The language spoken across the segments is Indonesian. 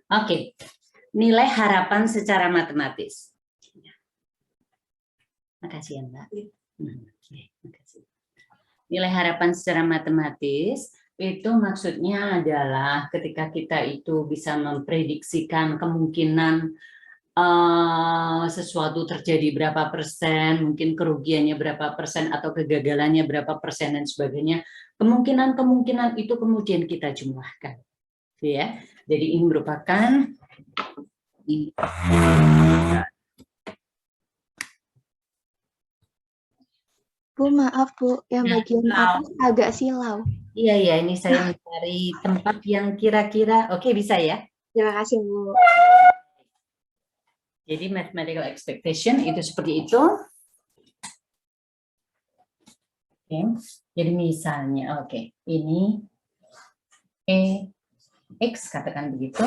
Oke, nilai harapan secara matematis. Makasih ya Mbak. Makasih. Nilai harapan secara matematis itu maksudnya adalah ketika kita itu bisa memprediksikan kemungkinan sesuatu terjadi berapa persen, mungkin kerugiannya berapa persen atau kegagalannya berapa persen dan sebagainya. Kemungkinan itu kemudian kita jumlahkan, ya. Jadi ini merupakan Bu, maaf Bu, yang bagian atas agak silau. Iya, ini saya mencari tempat yang kira-kira oke bisa ya. Terima kasih Bu. Jadi mathematical expectation itu seperti itu. Oke. Jadi misalnya, ini X katakan begitu,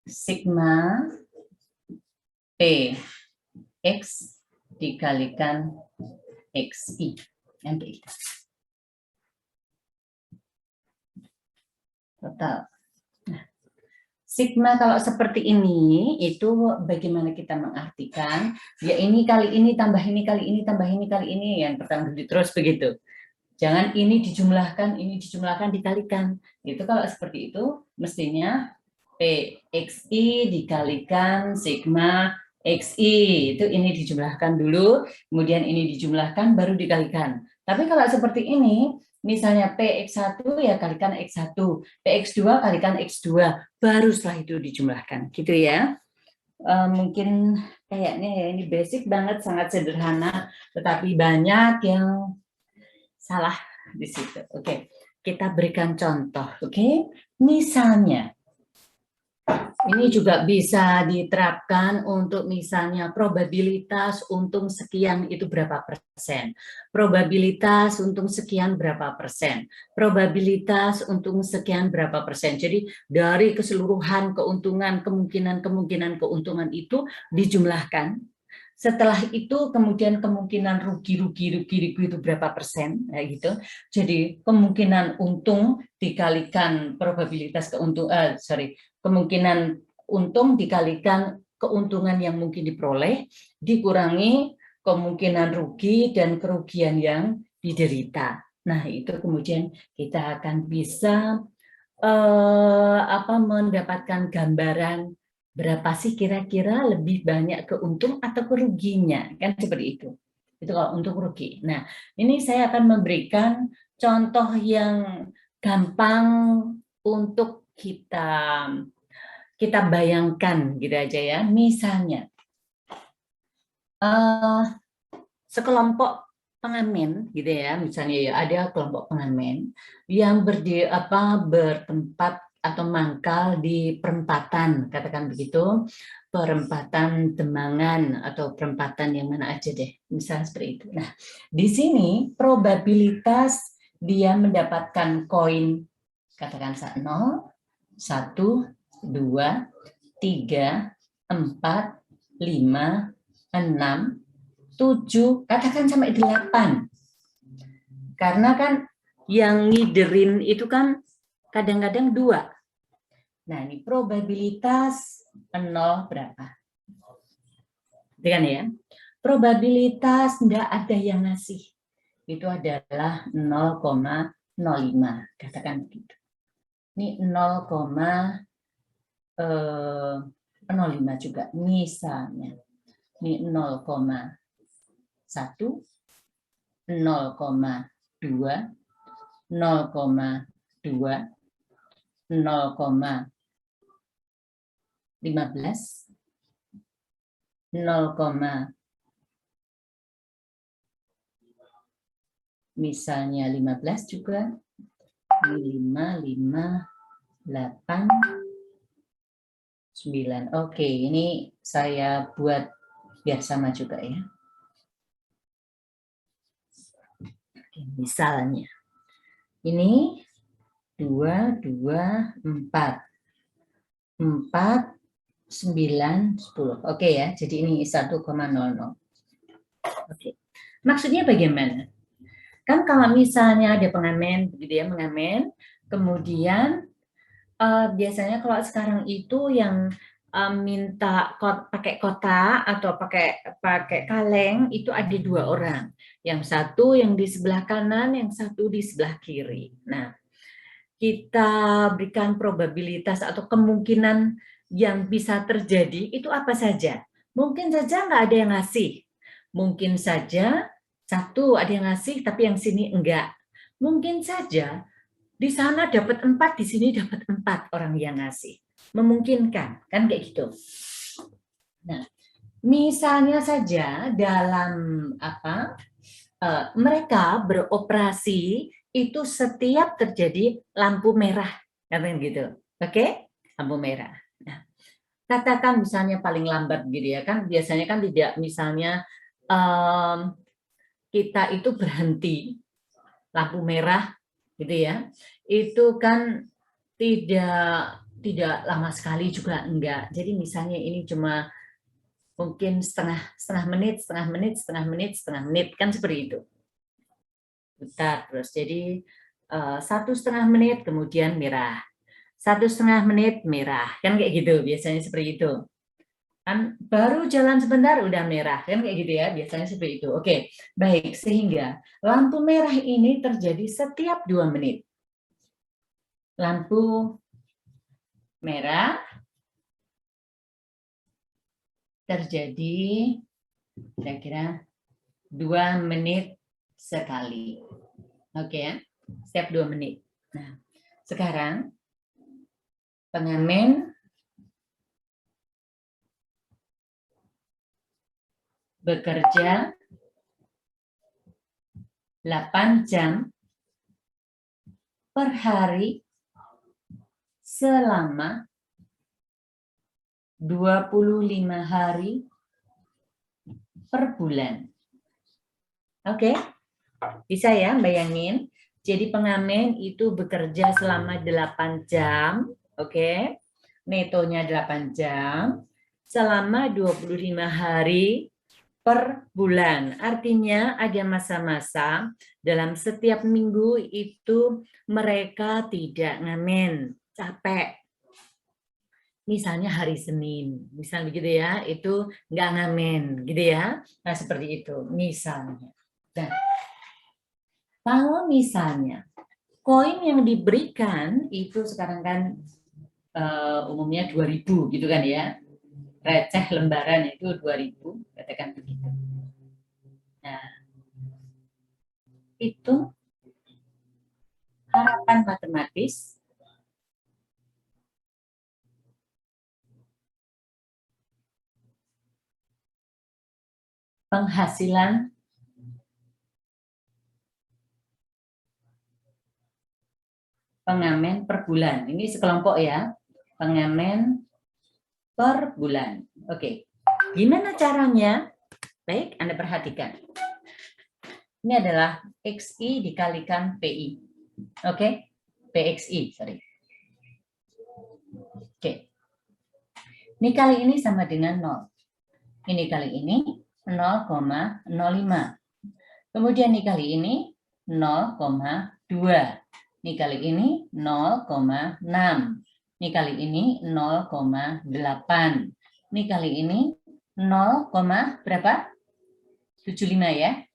sigma P X dikalikan XI yang kayak gitu. Total. Nah, sigma kalau seperti ini itu bagaimana kita mengartikan? Ya ini kali ini tambah ini kali ini tambah ini kali ini yang pertama terus begitu. Jangan ini dijumlahkan dikalikan. Itu kalau seperti itu mestinya PXI dikalikan sigma XI. Itu ini dijumlahkan dulu, kemudian ini dijumlahkan baru dikalikan. Tapi kalau seperti ini, misalnya PX1 ya kalikan X1, PX2 kalikan X2, baru setelah itu dijumlahkan. Gitu ya. Mungkin kayaknya ya ini basic banget, sangat sederhana, tetapi banyak yang salah di situ. Oke, kita berikan contoh. Oke, misalnya ini juga bisa diterapkan untuk misalnya probabilitas untung sekian itu berapa persen, probabilitas untung sekian berapa persen, probabilitas untung sekian berapa persen. Jadi dari keseluruhan keuntungan kemungkinan keuntungan itu dijumlahkan. Setelah itu kemudian kemungkinan rugi itu berapa persen, ya gitu. Jadi kemungkinan untung dikalikan probabilitas kemungkinan untung dikalikan keuntungan yang mungkin diperoleh dikurangi kemungkinan rugi dan kerugian yang diderita. Nah itu kemudian kita akan bisa mendapatkan gambaran berapa sih kira-kira lebih banyak keuntung atau keruginya, kan seperti itu. Itu kalau untuk rugi. Nah, ini saya akan memberikan contoh yang gampang untuk kita bayangkan gitu aja ya. Misalnya, sekelompok pengamen gitu ya, misalnya ya ada kelompok pengamen yang bertempat atau mangkal di perempatan, katakan begitu, perempatan Demangan atau perempatan yang mana aja deh, misalnya seperti itu. Nah, di sini probabilitas dia mendapatkan koin, katakan 0, 1, 2, 3, 4, 5, 6, 7, katakan sampai 8. Karena kan yang ngiderin itu kan kadang-kadang 2. Nah, ini probabilitas 0 berapa? Itu kan ya. Probabilitas enggak ada yang ngasih. Itu adalah 0,05. Katakan begitu. Ini 0,05 juga misalnya. Ini 0,1, 0,2, 0,2, 0,15, 0, misalnya 15 juga, 5, 8, 9. Oke, ini saya buat biar sama juga ya. Oke, misalnya, ini 2, 4, 4, 9, 10. Oke ya, jadi ini 1,00. Oke. Maksudnya bagaimana? Kan kalau misalnya ada pengamen, begitu ya, mengamen, kemudian Biasanya kalau sekarang itu yang minta pakai kotak atau pakai kaleng itu ada 2 orang. Yang satu yang di sebelah kanan, yang satu di sebelah kiri. Nah, kita berikan probabilitas atau kemungkinan yang bisa terjadi itu apa saja. Mungkin saja nggak ada yang ngasih. Mungkin saja satu ada yang ngasih tapi yang sini enggak. Mungkin saja di sana dapat 4, di sini dapat 4 orang yang ngasih. Memungkinkan, kan kayak gitu. Nah, misalnya saja dalam mereka beroperasi itu setiap terjadi lampu merah, kan gitu. Oke? Lampu merah. Nah, katakan misalnya paling lambat gitu ya kan, biasanya kan tidak misalnya kita itu berhenti lampu merah gitu ya, itu kan tidak lama sekali juga enggak. Jadi misalnya ini cuma mungkin setengah menit, setengah menit kan seperti itu. Bentar terus. Jadi 1,5 menit kemudian merah. 1,5 menit merah. Kan kayak gitu biasanya seperti itu. Kan baru jalan sebentar udah merah kan kayak gitu ya, biasanya seperti itu. Oke, baik, sehingga lampu merah ini terjadi setiap 2 menit. Lampu merah terjadi kira-kira 2 menit sekali. Oke ya, setiap 2 menit. Nah, sekarang pengamen bekerja 8 jam per hari selama 25 hari per bulan. Oke, bisa ya bayangin. Jadi pengamen itu bekerja selama 8 jam, oke. Netonya 8 jam selama 25 hari per bulan. Artinya ada masa-masa dalam setiap minggu itu mereka tidak ngamen, capek. Misalnya hari Senin, misalnya begitu ya, itu nggak ngamen, gitu ya. Nah seperti itu, misalnya. Nah, kalau misalnya koin yang diberikan itu sekarang kan umumnya 2.000 gitu kan ya, receh lembaran itu 2.000, katakan begitu. Nah, itu harapan matematis penghasilan pengamen per bulan. Ini sekelompok ya, pengamen per bulan. Oke, gimana caranya? Baik, Anda perhatikan. Ini adalah XI dikalikan PI. Oke, PXI, sorry. Oke. Ini kali ini sama dengan 0. Ini kali ini 0,05. Kemudian ini kali ini 0,2. Ini kali ini 0,6. Ini kali ini 0,8. Ini kali ini 0, berapa? 75 ya.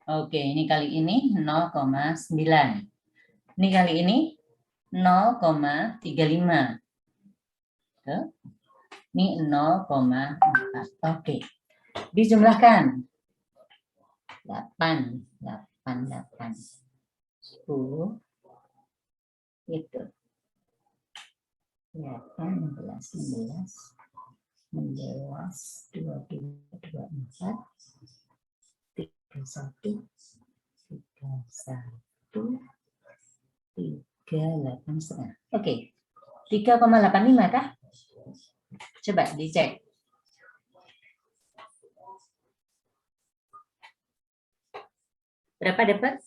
Oke, ini kali ini 0,9. Ini kali ini 0,35. Ini 0,4. Oke. Dijumlahkan. 8, 10. Itu. 8, 16, 22, 24, 31, 38,5. Oke. 3,85 kah? Coba dicek. Berapa dapat?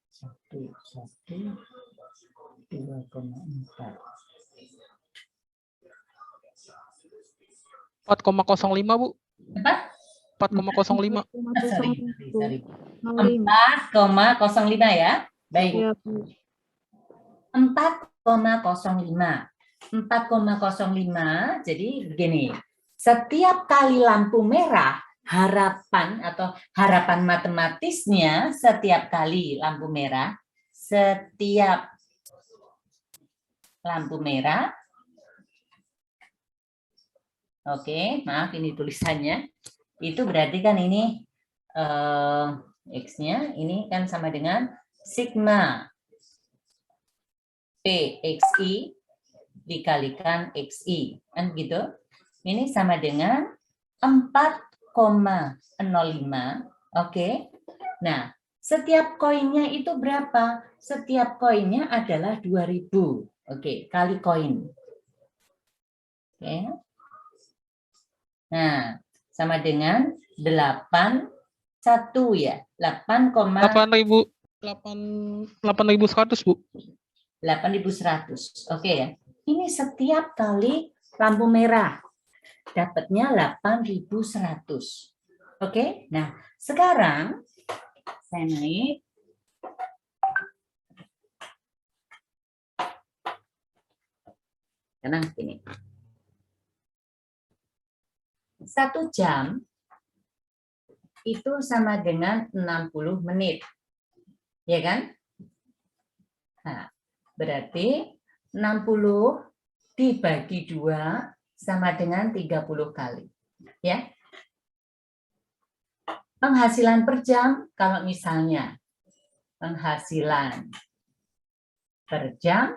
Satu, 2,4. 4,05 Bu. Berapa? 4,05. Sorry. 4,05 ya. Baik. ya, Bu. 4,05. 4,05. Jadi begini. Setiap kali lampu merah, harapan matematisnya setiap kali lampu merah, oke, maaf ini tulisannya. Itu berarti kan ini X-nya ini kan sama dengan sigma PXI dikalikan XI. Kan gitu. Ini sama dengan 4,05. Oke. Nah, setiap koinnya itu berapa? Setiap koinnya adalah 2000. Oke, kali koin. Oke. Nah, sama dengan 8,1 ya. 8.100, Bu. 8.100. Oke ya. Ini setiap kali lampu merah dapatnya 8.100. Oke. Nah, sekarang saya naik. Tenang gini. 1 jam itu sama dengan 60 menit. Ya kan? Nah, berarti 60 dibagi 2 sama dengan 30 kali. Ya. Penghasilan per jam, kalau misalnya penghasilan per jam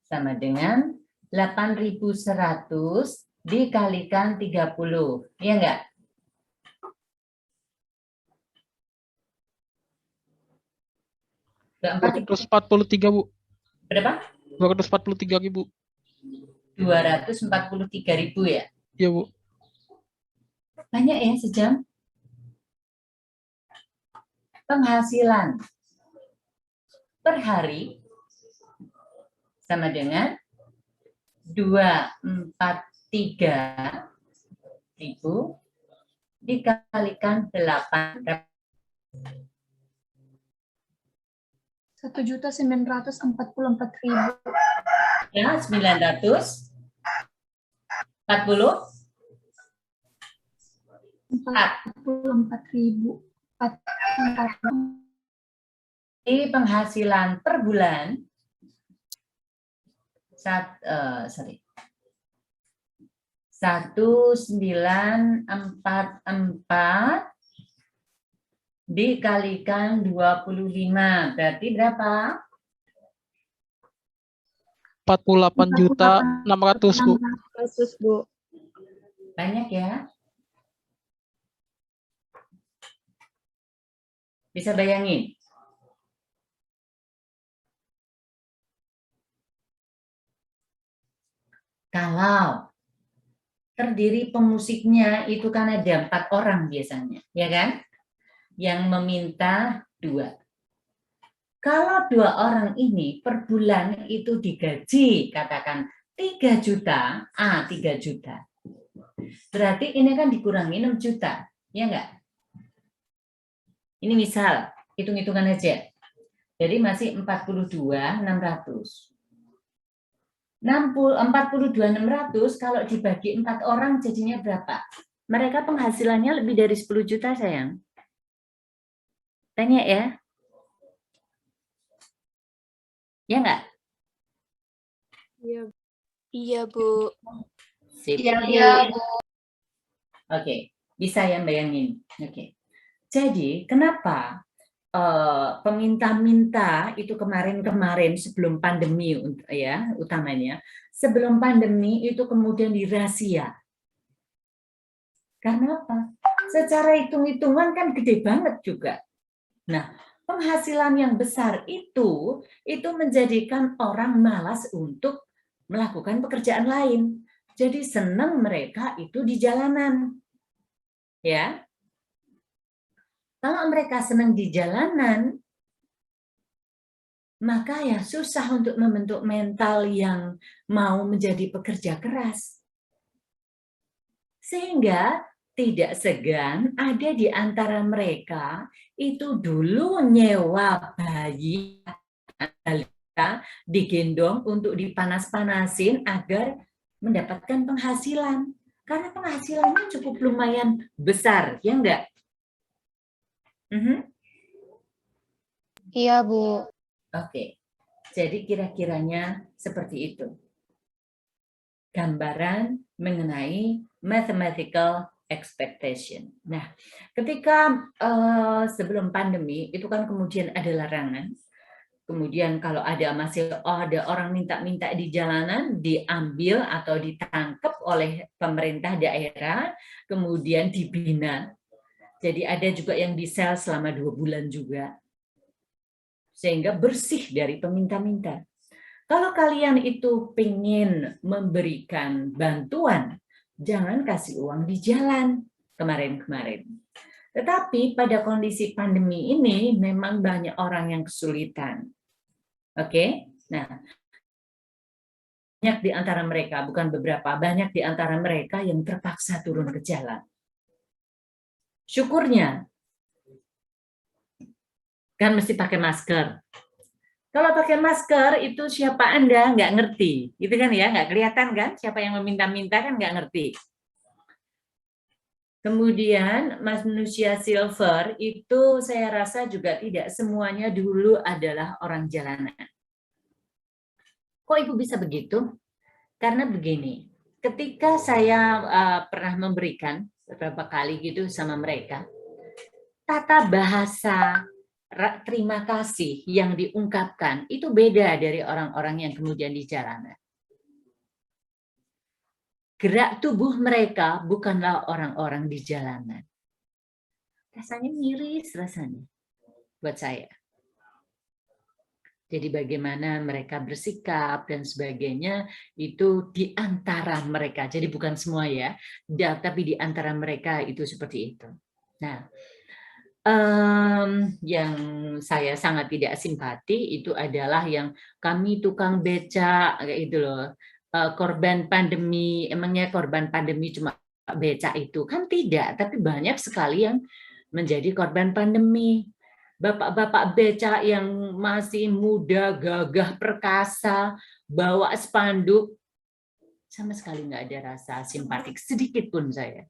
sama dengan 8.100 dikalikan 30. Iya enggak? Terus 43, Bu. Berapa? 243.000. 243.000 ya? Iya, Bu. Banyak ya sejam? Penghasilan per hari sama dengan 243.000 dikalikan 8. 1.944.000. Ya, 940. 44.000. Di penghasilan per bulan 1944 dikalikan 25 berarti berapa? 48.600.000, Bu. 600, Bu. Banyak ya? Bisa bayangin? Kalau terdiri pemusiknya itu kan ada 4 orang biasanya, ya kan? Yang meminta 2. Kalau 2 orang ini per bulan itu digaji, katakan 3 juta, 3 juta. Berarti ini kan dikurangi 6 juta, ya enggak? Ini misal, hitung-hitungan aja. Jadi masih 42.600. 42.600 kalau dibagi 4 orang jadinya berapa? Mereka penghasilannya lebih dari 10 juta, sayang. Tanya ya. Ya enggak? Iya. Iya, Bu. Sip. Iya, Bu. Oke, bisa ya bayangin. Oke. Jadi, kenapa peminta-minta itu kemarin-kemarin sebelum pandemi ya, utamanya sebelum pandemi itu kemudian dirahasia. Karena apa? Secara hitung-hitungan kan gede banget juga. Nah, penghasilan yang besar itu menjadikan orang malas untuk melakukan pekerjaan lain. Jadi senang mereka itu di jalanan. Ya. Kalau mereka senang di jalanan, maka ya susah untuk membentuk mental yang mau menjadi pekerja keras. Sehingga tidak segan ada di antara mereka itu dulu nyewa bayi digendong untuk dipanas-panasin agar mendapatkan penghasilan. Karena penghasilannya cukup lumayan besar, ya enggak? Iya, Bu. Oke, jadi kira-kiranya seperti itu. Gambaran mengenai mathematical expectation. Nah, ketika sebelum pandemi itu kan kemudian ada larangan. Kemudian kalau ada orang minta-minta di jalanan, diambil atau ditangkap oleh pemerintah daerah, kemudian dibina. Jadi ada juga yang disel selama 2 bulan juga. Sehingga bersih dari peminta-minta. Kalau kalian itu pengen memberikan bantuan, jangan kasih uang di jalan kemarin-kemarin. Tetapi pada kondisi pandemi ini memang banyak orang yang kesulitan. Oke? Nah, banyak di antara mereka, bukan beberapa, banyak di antara mereka yang terpaksa turun ke jalan. Syukurnya, kan mesti pakai masker. Kalau pakai masker itu siapa Anda nggak ngerti, gitu kan ya, nggak kelihatan kan? Siapa yang meminta-minta kan nggak ngerti. Kemudian manusia silver itu saya rasa juga tidak semuanya dulu adalah orang jalanan. Kok Ibu bisa begitu? Karena begini, ketika saya pernah memberikan beberapa kali gitu sama mereka, tata bahasa terima kasih yang diungkapkan itu beda dari orang-orang yang kemudian di jalanan. Gerak tubuh mereka bukanlah orang-orang di jalanan. Rasanya miris rasanya buat saya. Jadi bagaimana mereka bersikap dan sebagainya itu di antara mereka. Jadi bukan semua ya, tapi di antara mereka itu seperti itu. Nah, yang saya sangat tidak simpati itu adalah yang kami tukang becak kayak itu loh, korban pandemi. Emangnya korban pandemi cuma becak itu? Kan tidak, tapi banyak sekali yang menjadi korban pandemi. Bapak-bapak becak yang masih muda, gagah, perkasa, bawa spanduk, sama sekali nggak ada rasa simpatik sedikit pun saya.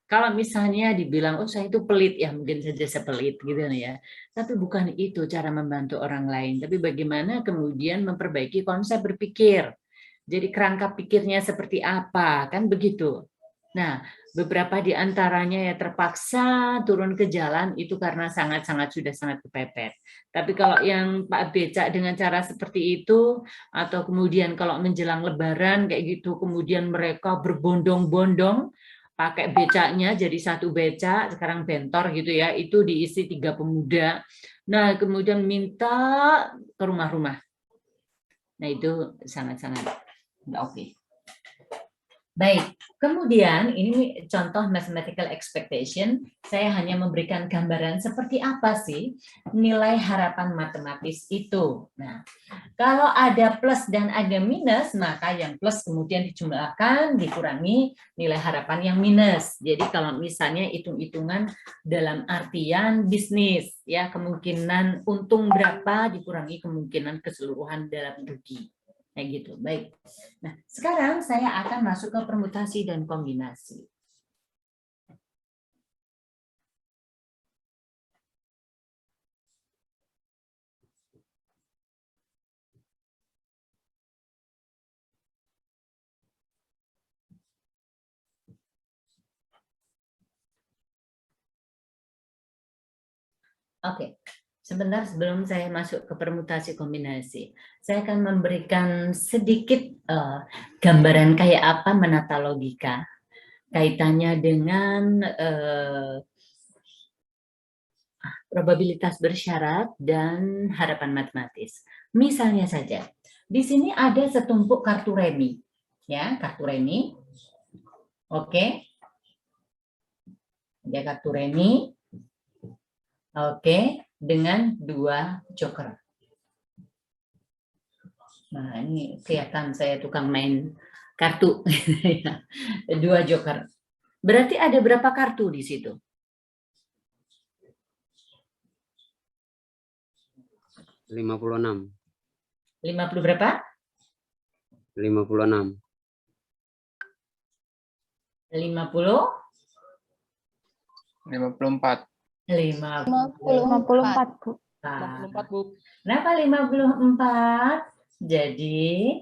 Kalau misalnya dibilang, oh saya itu pelit, ya mungkin saja saya pelit gitu ya. Tapi bukan itu cara membantu orang lain. Tapi bagaimana kemudian memperbaiki konsep berpikir. Jadi kerangka pikirnya seperti apa, kan begitu. Nah, beberapa di antaranya ya terpaksa turun ke jalan itu karena sudah sangat kepepet. Tapi kalau yang Pak Becak dengan cara seperti itu, atau kemudian kalau menjelang Lebaran kayak gitu, kemudian mereka berbondong-bondong, pakai becaknya jadi satu becak, sekarang bentor gitu ya, itu diisi 3 pemuda. Nah, kemudian minta ke rumah-rumah. Nah, itu sangat-sangat oke. Baik, kemudian ini contoh mathematical expectation. Saya hanya memberikan gambaran seperti apa sih nilai harapan matematis itu. Nah, kalau ada plus dan ada minus, maka yang plus kemudian dijumlahkan, dikurangi nilai harapan yang minus. Jadi kalau misalnya hitung-hitungan dalam artian bisnis, ya kemungkinan untung berapa dikurangi kemungkinan keseluruhan dalam rugi. Kayak gitu. Baik. Nah, sekarang saya akan masuk ke permutasi dan kombinasi. Oke. Sebentar sebelum saya masuk ke permutasi kombinasi, saya akan memberikan sedikit gambaran kayak apa menata logika kaitannya dengan probabilitas bersyarat dan harapan matematis. Misalnya saja, di sini ada setumpuk kartu remi, ya kartu remi, oke, ada kartu remi, oke, dengan 2 joker. Nah, ini kelihatan saya tukang main kartu. 2 joker. Berarti ada berapa kartu di situ? 56. 50 berapa? 56. 50? 54. 54. 54, Bu. 54, Bu. Kenapa 54? Jadi,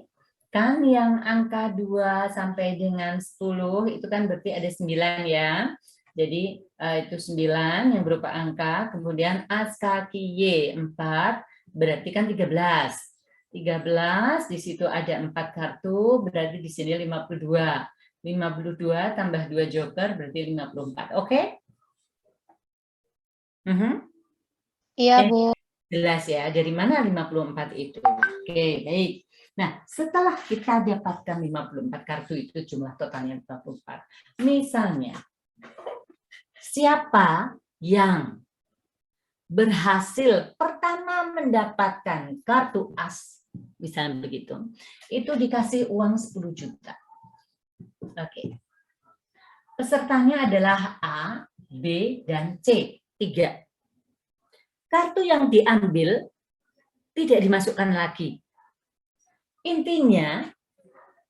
kan yang angka 2 sampai dengan 10 itu kan berarti ada 9 ya. Jadi, itu 9 yang berupa angka, kemudian as kaki Y 4, berarti kan 13. 13, di situ ada 4 kartu, berarti di sini 52. 52 tambah 2 joker berarti 54. Oke? Iya, Bu. Jelas ya, dari mana 54 itu? Oke, baik. Nah, setelah kita dapatkan 54 kartu itu jumlah totalnya 54. Misalnya, siapa yang berhasil pertama mendapatkan kartu as, misalnya begitu, itu dikasih uang 10 juta. Oke. Pesertanya adalah A, B, dan C. 3. Kartu yang diambil tidak dimasukkan lagi. Intinya,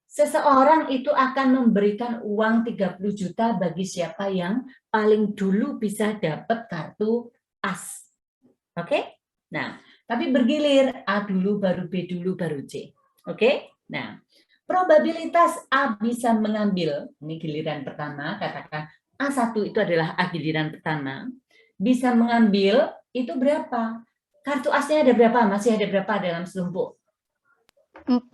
seseorang itu akan memberikan uang 30 juta bagi siapa yang paling dulu bisa dapat kartu as. Oke? Nah, tapi bergilir, A dulu, baru B dulu, baru C. Oke? Nah, probabilitas A bisa mengambil, ini giliran pertama, katakan A1 itu adalah A giliran pertama, bisa mengambil itu berapa? Kartu asnya ada berapa? Masih ada berapa dalam selumpuk? 4.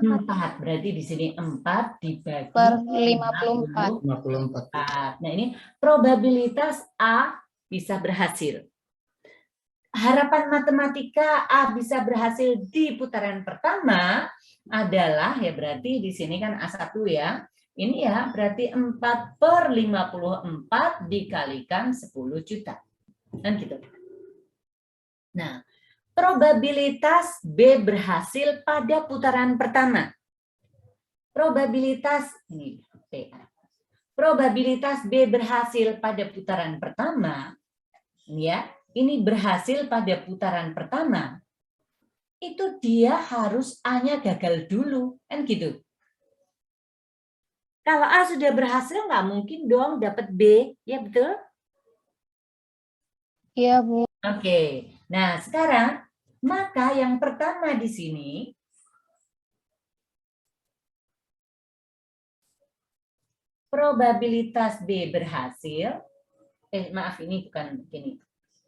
4. Berarti di sini 4 dibagi Per 54. 54. Nah, ini probabilitas A bisa berhasil. Harapan matematika A bisa berhasil di putaran pertama adalah, ya berarti di sini kan A1 ya. Ini ya berarti 4/54 dikalikan 10 juta. Kan gitu. Nah, probabilitas B berhasil pada putaran pertama. Probabilitas ini B. Probabilitas B berhasil pada putaran pertama, ya, ini berhasil pada putaran pertama. Itu dia harus A-nya gagal dulu, kan gitu. Kalau A sudah berhasil, nggak mungkin dong dapat B, ya betul? Iya, Bu. Oke, nah sekarang maka yang pertama di sini probabilitas B berhasil, maaf ini bukan begini,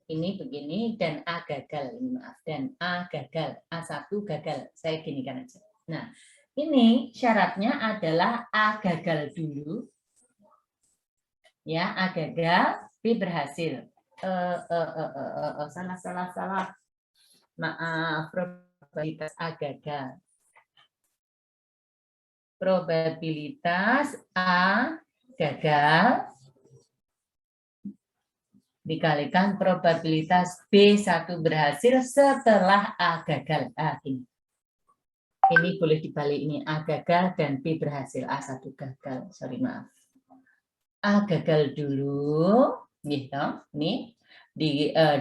ini begini dan A gagal, ini maaf, dan A gagal, A1 gagal, saya ginikan aja. Nah ini syaratnya adalah A gagal dulu, ya A gagal, B berhasil. Salah. Maaf, probabilitas A gagal. Probabilitas A gagal dikalikan probabilitas B1 berhasil setelah A gagal. Ini boleh dibalik, ini A gagal dan B berhasil. A1 gagal, sorry maaf. A gagal dulu, gitu, nih.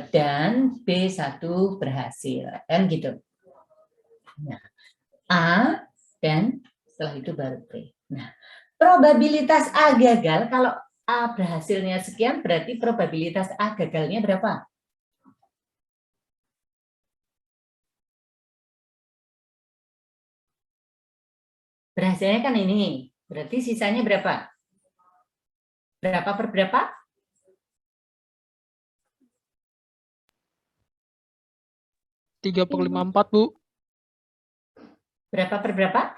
Dan B1 berhasil, kan gitu. Nah, A dan setelah itu baru B. Nah, probabilitas A gagal, kalau A berhasilnya sekian, berarti probabilitas A gagalnya berapa? Berhasilnya kan ini, berarti sisanya berapa? Berapa per berapa? Tiga per 54, Bu. Berapa per berapa?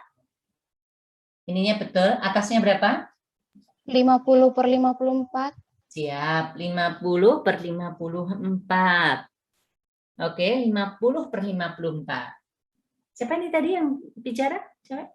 Ininya betul, atasnya berapa? 50 per 54. Siap, 50 per 54. Oke, 50 per 54. Siapa ini tadi yang bicara? Siapa?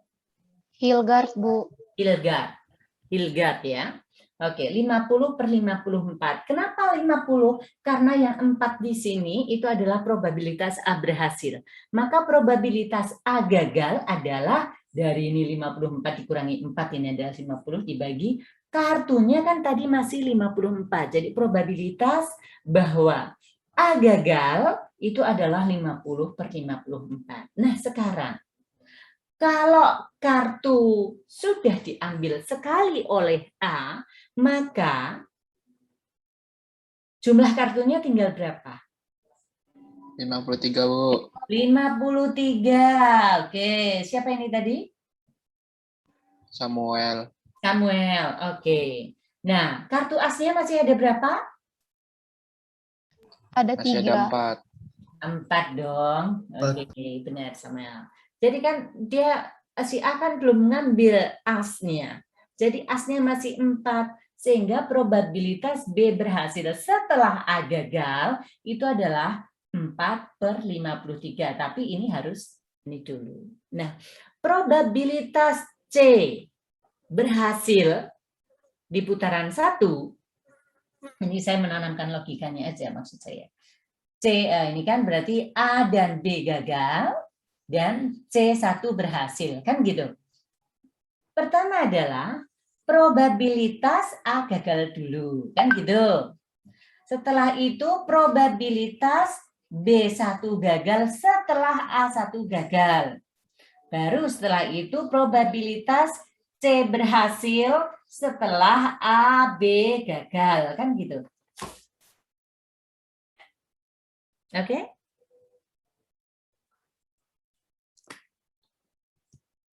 Hilgard, Bu. Hilgard ya. Oke, 50 per 54. Kenapa 50? Karena yang 4 di sini itu adalah probabilitas A berhasil. Maka probabilitas A gagal adalah dari ini 54 dikurangi 4, ini adalah 50 dibagi Kartunya kan tadi masih 54. Jadi probabilitas bahwa A gagal itu adalah 50/54. Nah, sekarang kalau kartu sudah diambil sekali oleh A, maka jumlah kartunya tinggal berapa? 53, Bu. 53. Oke, siapa ini tadi? Samuel. Samuel. Oke. Nah, kartu asnya masih ada berapa? Ada Masih ada 3. 4. 4 dong. Oke, benar Samuel. Jadi kan dia si A kan belum ngambil asnya. Jadi asnya masih 4 sehingga probabilitas B berhasil setelah A gagal itu adalah 4/53. Tapi ini harus ini dulu. Nah, probabilitas C berhasil di putaran 1, ini saya menanamkan logikanya aja maksud saya. C ini kan berarti A dan B gagal dan C1 berhasil, kan gitu. Pertama adalah probabilitas A gagal dulu, kan gitu. Setelah itu probabilitas B1 gagal setelah A1 gagal. Baru setelah itu probabilitas C berhasil setelah A, B gagal, kan gitu. Oke?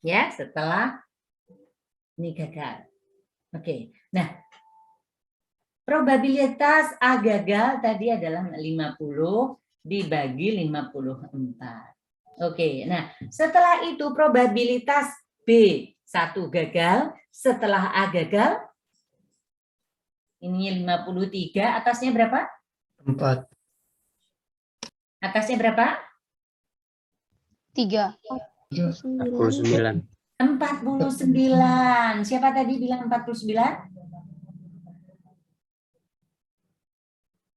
Ya, setelah ini gagal. Oke. Nah, probabilitas A gagal tadi adalah 50 dibagi 54. Oke, nah setelah itu probabilitas B1 gagal setelah A gagal, ini 53, atasnya berapa? 4. Atasnya berapa? 3. 49. 49. Siapa tadi bilang 49?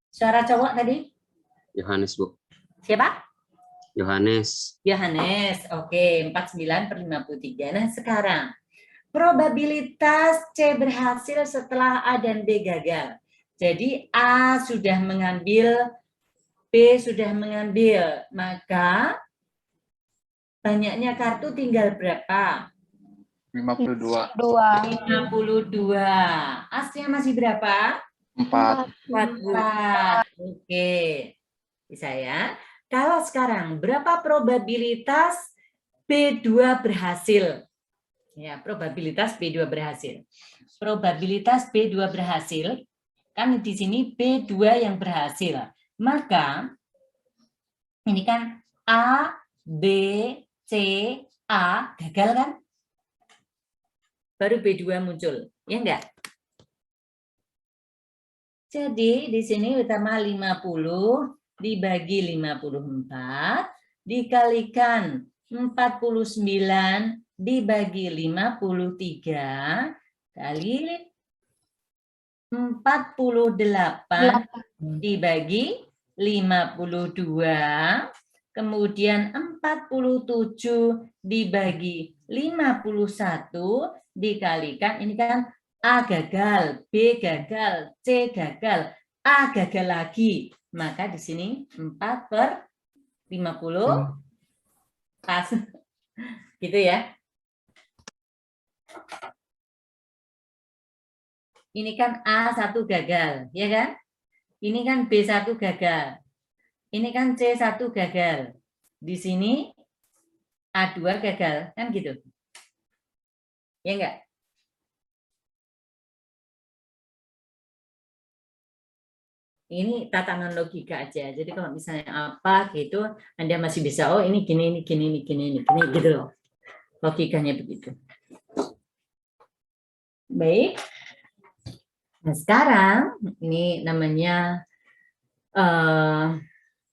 Suara cowok tadi? Yohanes, Bu. Siapa? Yohanes. Yohanes. Oke, 49/53. Nah, sekarang probabilitas C berhasil setelah A dan B gagal. Jadi A sudah mengambil, B sudah mengambil, maka banyaknya kartu tinggal berapa? 52. 52. Asnya masih berapa? 4. 4. Oke. Bisa ya. Kalau sekarang berapa probabilitas B2 berhasil? Ya, probabilitas B2 berhasil. Probabilitas B2 berhasil, kan di sini B2 yang berhasil. Maka ini kan A, B, C, A gagal kan? Baru B2 muncul. Ya enggak? Jadi di sini utama 50 dibagi 54 dikalikan 49 dibagi 53 kali 48 dibagi 52, kemudian 47 dibagi 51 dikalikan, ini kan A gagal, B gagal, C gagal, A gagal lagi. Maka di sini 4/50 pas. Gitu ya. Ini kan A1 gagal, ya kan? Ini kan B1 gagal. Ini kan C1 gagal. Di sini A2 gagal, kan gitu. Ya enggak? Ini tatanan logika aja. Jadi kalau misalnya apa gitu, Anda masih bisa, oh ini gini, ini gini, ini gini, ini gini, gitu loh. Logikanya begitu. Baik. Nah sekarang, ini namanya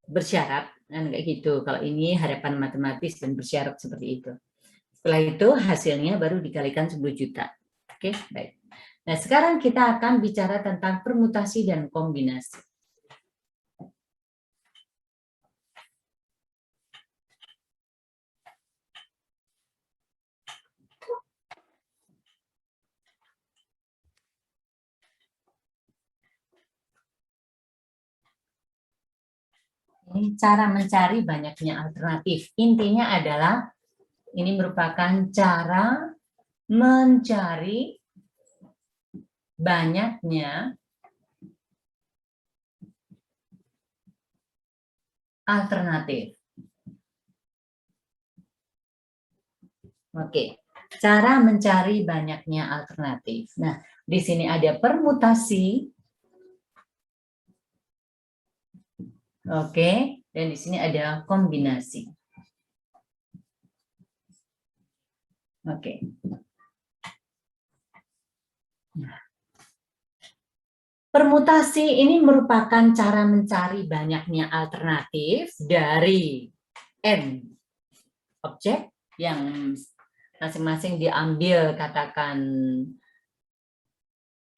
bersyarat, kan kayak gitu. Kalau ini harapan matematis dan bersyarat seperti itu. Setelah itu hasilnya baru dikalikan 10 juta. Oke, baik. Nah sekarang kita akan bicara tentang permutasi dan kombinasi. Ini cara mencari banyaknya alternatif. Intinya adalah ini merupakan cara mencari banyaknya alternatif. Oke, cara mencari banyaknya alternatif. Nah, di sini ada permutasi. Oke, dan di sini ada kombinasi. Oke. Nah, permutasi ini merupakan cara mencari banyaknya alternatif dari n objek yang masing-masing diambil, katakan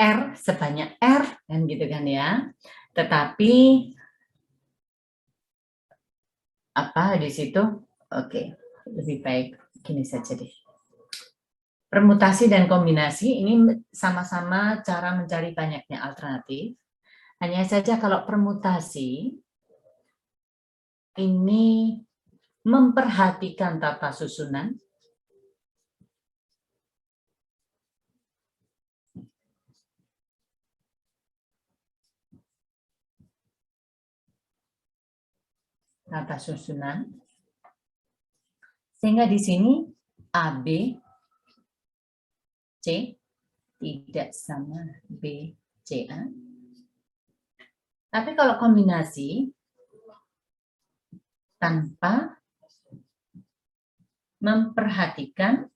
R sebanyak R, kan gitu kan ya. Tetapi apa di situ? Oke, lebih baik gini saja deh. Permutasi dan kombinasi ini sama-sama cara mencari banyaknya alternatif. Hanya saja kalau permutasi ini memperhatikan tata susunan. Tata susunan. Sehingga di sini AB C tidak sama B C A. Tapi kalau kombinasi tanpa memperhatikan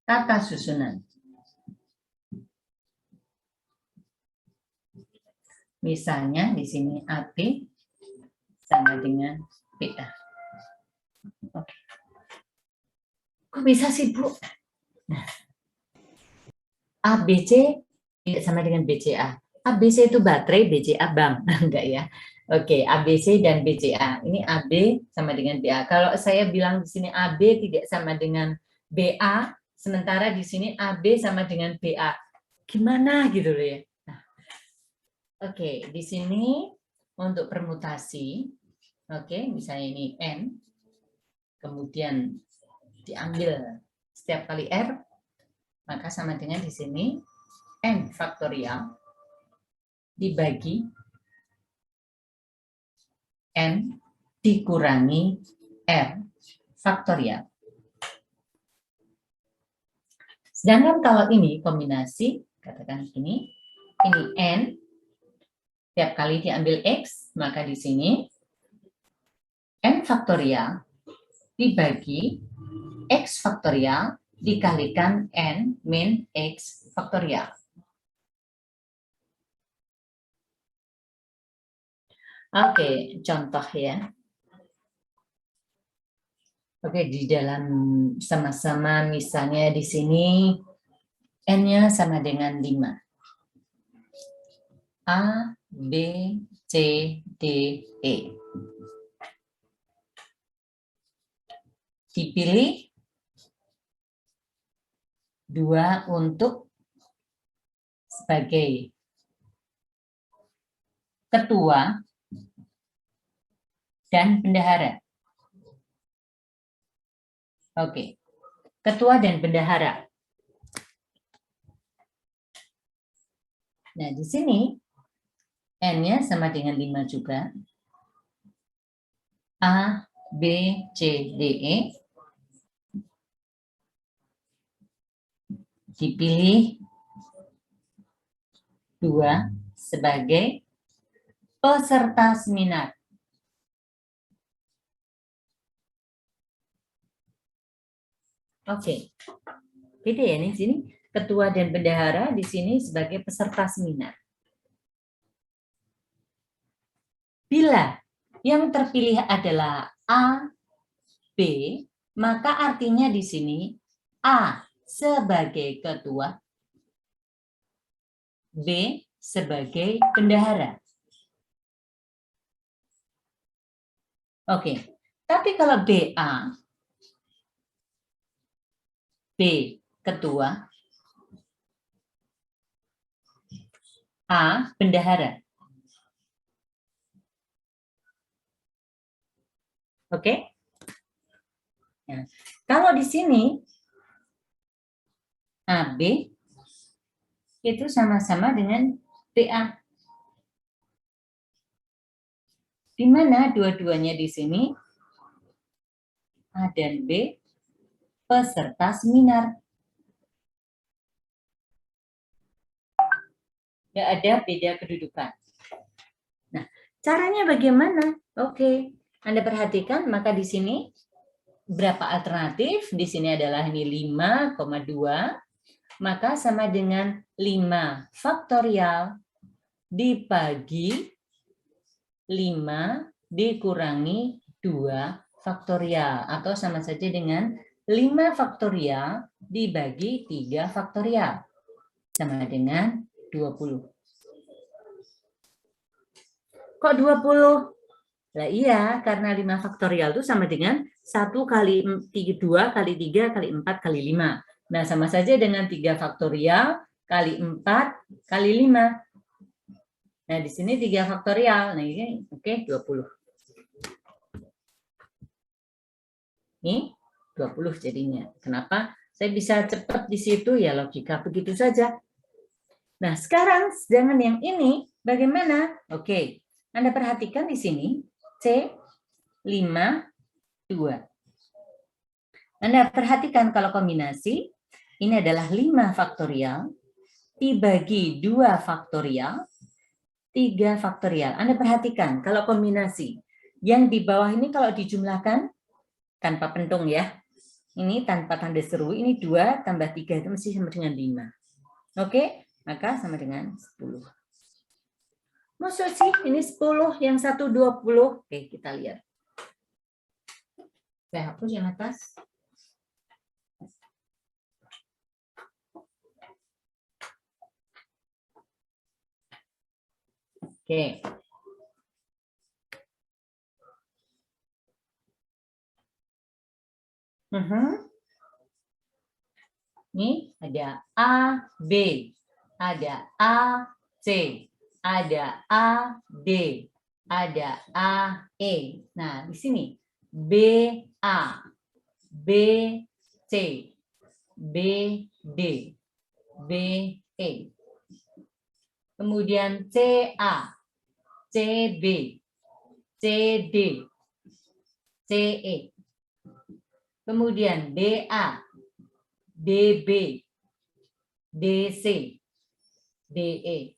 tata susunan. Misalnya di sini AB sama dengan BA. Oke. Kok bisa sih, Bu? Nah, ABC tidak sama dengan BCA. ABC itu baterai, BCA bank. Enggak ya. Oke, ABC dan BCA. Ini AB sama dengan BA. Kalau saya bilang di sini AB tidak sama dengan BA, sementara di sini AB sama dengan BA. Gimana gitu loh ya. Nah, oke, di sini untuk permutasi, oke, misalnya ini N, kemudian diambil setiap kali R, maka sama dengan di sini N faktorial dibagi N dikurangi R faktorial. Sedangkan kalau ini kombinasi, katakan ini N, tiap kali diambil X, maka di sini N faktorial dibagi X faktorial dikalikan N min X faktorial. Oke, contoh ya. Oke, di dalam sama-sama misalnya di sini N-nya sama dengan 5. A, B, C, D, E. Dipilih 2 untuk sebagai ketua dan bendahara. Oke, ketua dan bendahara. Nah, di sini N-nya sama dengan 5 juga. A, B, C, D, E. Dipilih 2 sebagai peserta seminar. Oke, beda ya nih sini ketua dan bendahara di sini sebagai peserta seminar. Bila yang terpilih adalah A, B, maka artinya di sini A sebagai ketua, B sebagai bendahara. Oke, tapi kalau BA, B ketua, A, bendahara. Oke? Nah, kalau di sini AB itu sama-sama dengan BA. Di mana dua-duanya di sini A dan B peserta seminar. Nggak ada beda kedudukan. Nah, caranya bagaimana? Oke, Anda perhatikan, maka di sini berapa alternatif? Di sini adalah ini 5,2, maka sama dengan 5 faktorial dibagi 5 dikurangi 2 faktorial, atau sama saja dengan 5 faktorial dibagi 3 faktorial, sama dengan 20. Kok 20? Lah iya, karena 5 faktorial itu sama dengan 1 kali 2 kali 3 kali 4 kali 5. Nah, sama saja dengan 3 faktorial kali 4 kali 5. Nah, di sini 3 faktorial. Nah, ini oke, 20. Ini 20 jadinya. Kenapa? Saya bisa cepat di situ, ya logika begitu saja. Nah, sekarang dengan yang ini bagaimana? Oke, Anda perhatikan di sini C 5 2. Anda perhatikan kalau kombinasi ini adalah 5 faktorial dibagi 2 faktorial 3 faktorial. Anda perhatikan kalau kombinasi yang di bawah ini kalau dijumlahkan tanpa pentung ya. Ini tanpa tanda seru, ini 2 tambah 3 itu mesti sama dengan 5. Oke? Maka sama dengan 10. Maksud sih ini 10, yang satu 20. Oke, kita lihat. Saya hapus yang atas. Oke. Ini ada A, B. Ada A, C. Ada A, D. Ada A, E. Nah, di sini B, A. B, C. B, D. B, E. Kemudian C, A. C, B. C, D. C, E. Kemudian DA. DB. DC. DE.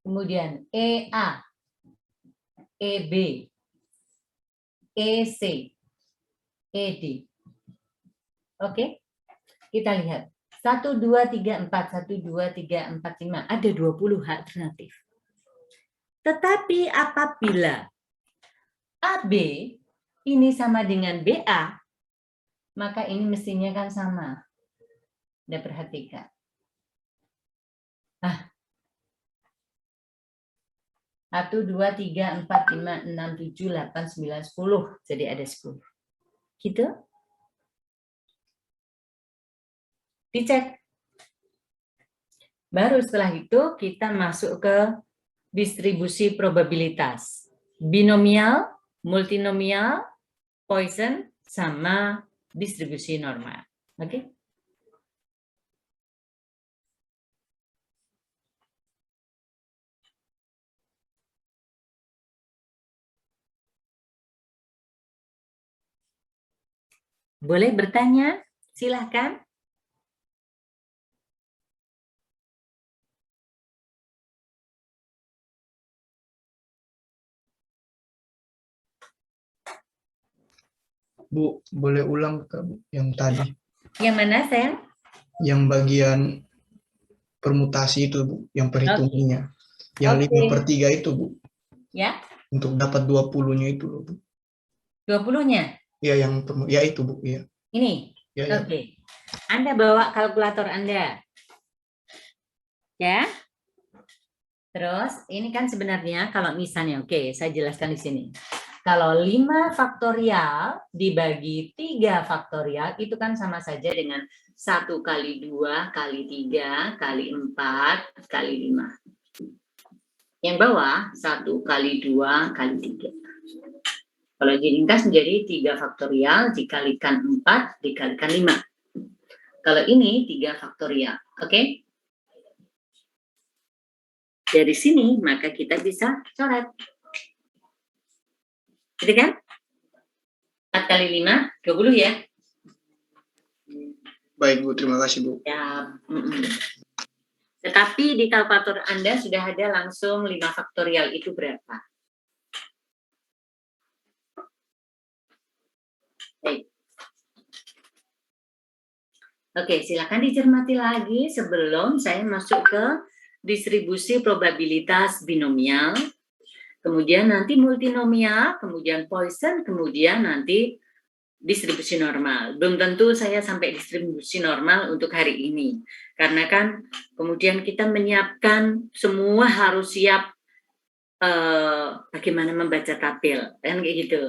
Kemudian EA. EB. EC. ED. Oke, kita lihat. 1, 2, 3, 4. 1, 2, 3, 4, 5. Ada 20 alternatif. Tetapi apabila AB ini sama dengan BA, maka ini mestinya kan sama. Anda perhatikan. 1, 2, 3, 4, 5, 6, 7, 8, 9, 10. Jadi ada 10. Gitu? Dicek. Baru setelah itu kita masuk ke distribusi probabilitas. Binomial, multinomial, Poisson, sama distribusi normal. Oke? Boleh bertanya? Silahkan. Bu, boleh ulang ke Bu yang tadi? Yang mana, sayang? Yang bagian permutasi itu, Bu, yang perhitungannya. Yang 5/3 itu, Bu. Ya. Untuk dapat 20-nya itu, Bu. 20-nya? Ya, ya itu, Bu. Ya. Ini? Ya, ya. Oke. Anda bawa kalkulator Anda. Ya. Terus, ini kan sebenarnya kalau misalnya, oke, saya jelaskan di sini. Kalau 5 faktorial dibagi 3 faktorial itu kan sama saja dengan 1 kali 2 kali 3 kali 4 kali 5. Yang bawah 1 kali 2 kali 3. Kalau diringkas menjadi 3 faktorial dikalikan 4 dikalikan 5. Kalau ini 3 faktorial. Oke? Dari sini maka kita bisa coret. Gitu kan? 4 kali 5, 20 ya? Baik, Bu. Terima kasih, Bu. Ya. Tetapi di kalkulator Anda sudah ada langsung 5 faktorial itu berapa? Baik. Oke, silakan dicermati lagi sebelum saya masuk ke distribusi probabilitas binomial, kemudian nanti multinomial, kemudian Poisson, kemudian nanti distribusi normal. Belum tentu saya sampai distribusi normal untuk hari ini. Karena kan kemudian kita menyiapkan semua harus siap bagaimana membaca tabel, kan kayak gitu.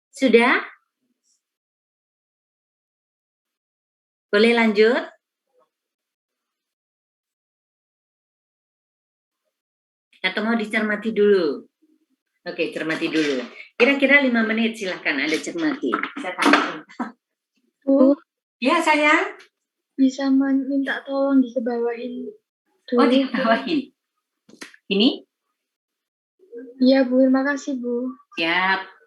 Sudah? Boleh lanjut? Atau mau dicermati dulu? Oke, cermati dulu. Kira-kira 5 menit silahkan Anda cermati. Saya takut. Bu, Ya, sayang. bisa minta tolong disebawain Oh, ditawahin. Ini? Iya, Bu. Terima kasih, Bu. Siap.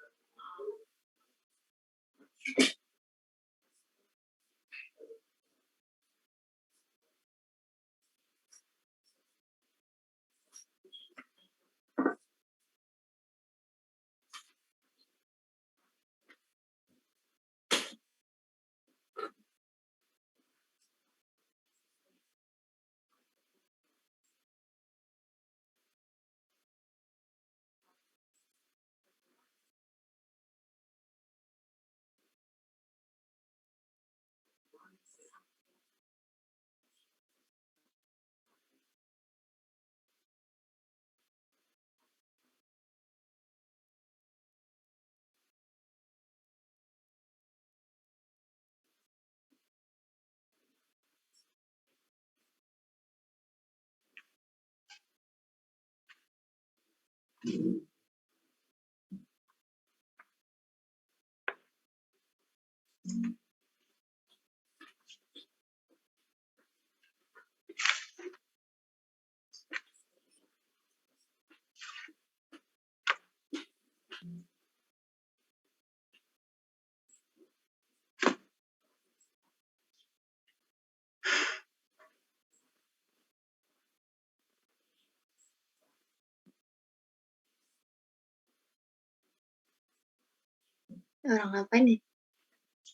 Orang apa nih?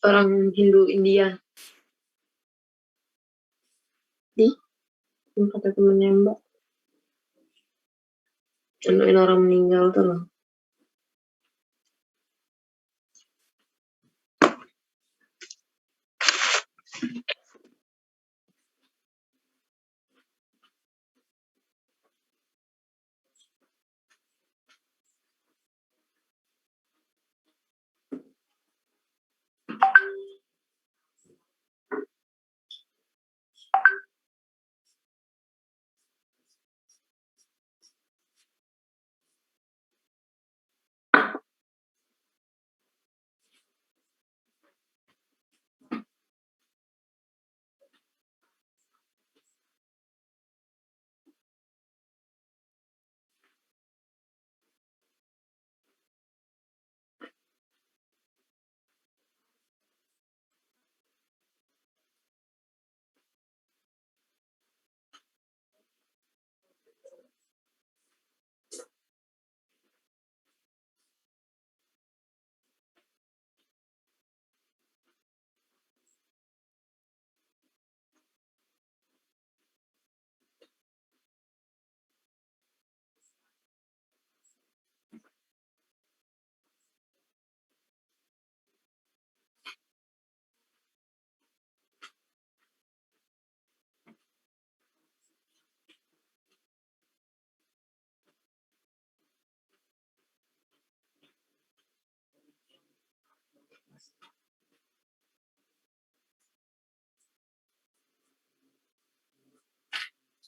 Orang Hindu India. Di? Kata temennya Mbak. Nemuin orang meninggal tuh loh.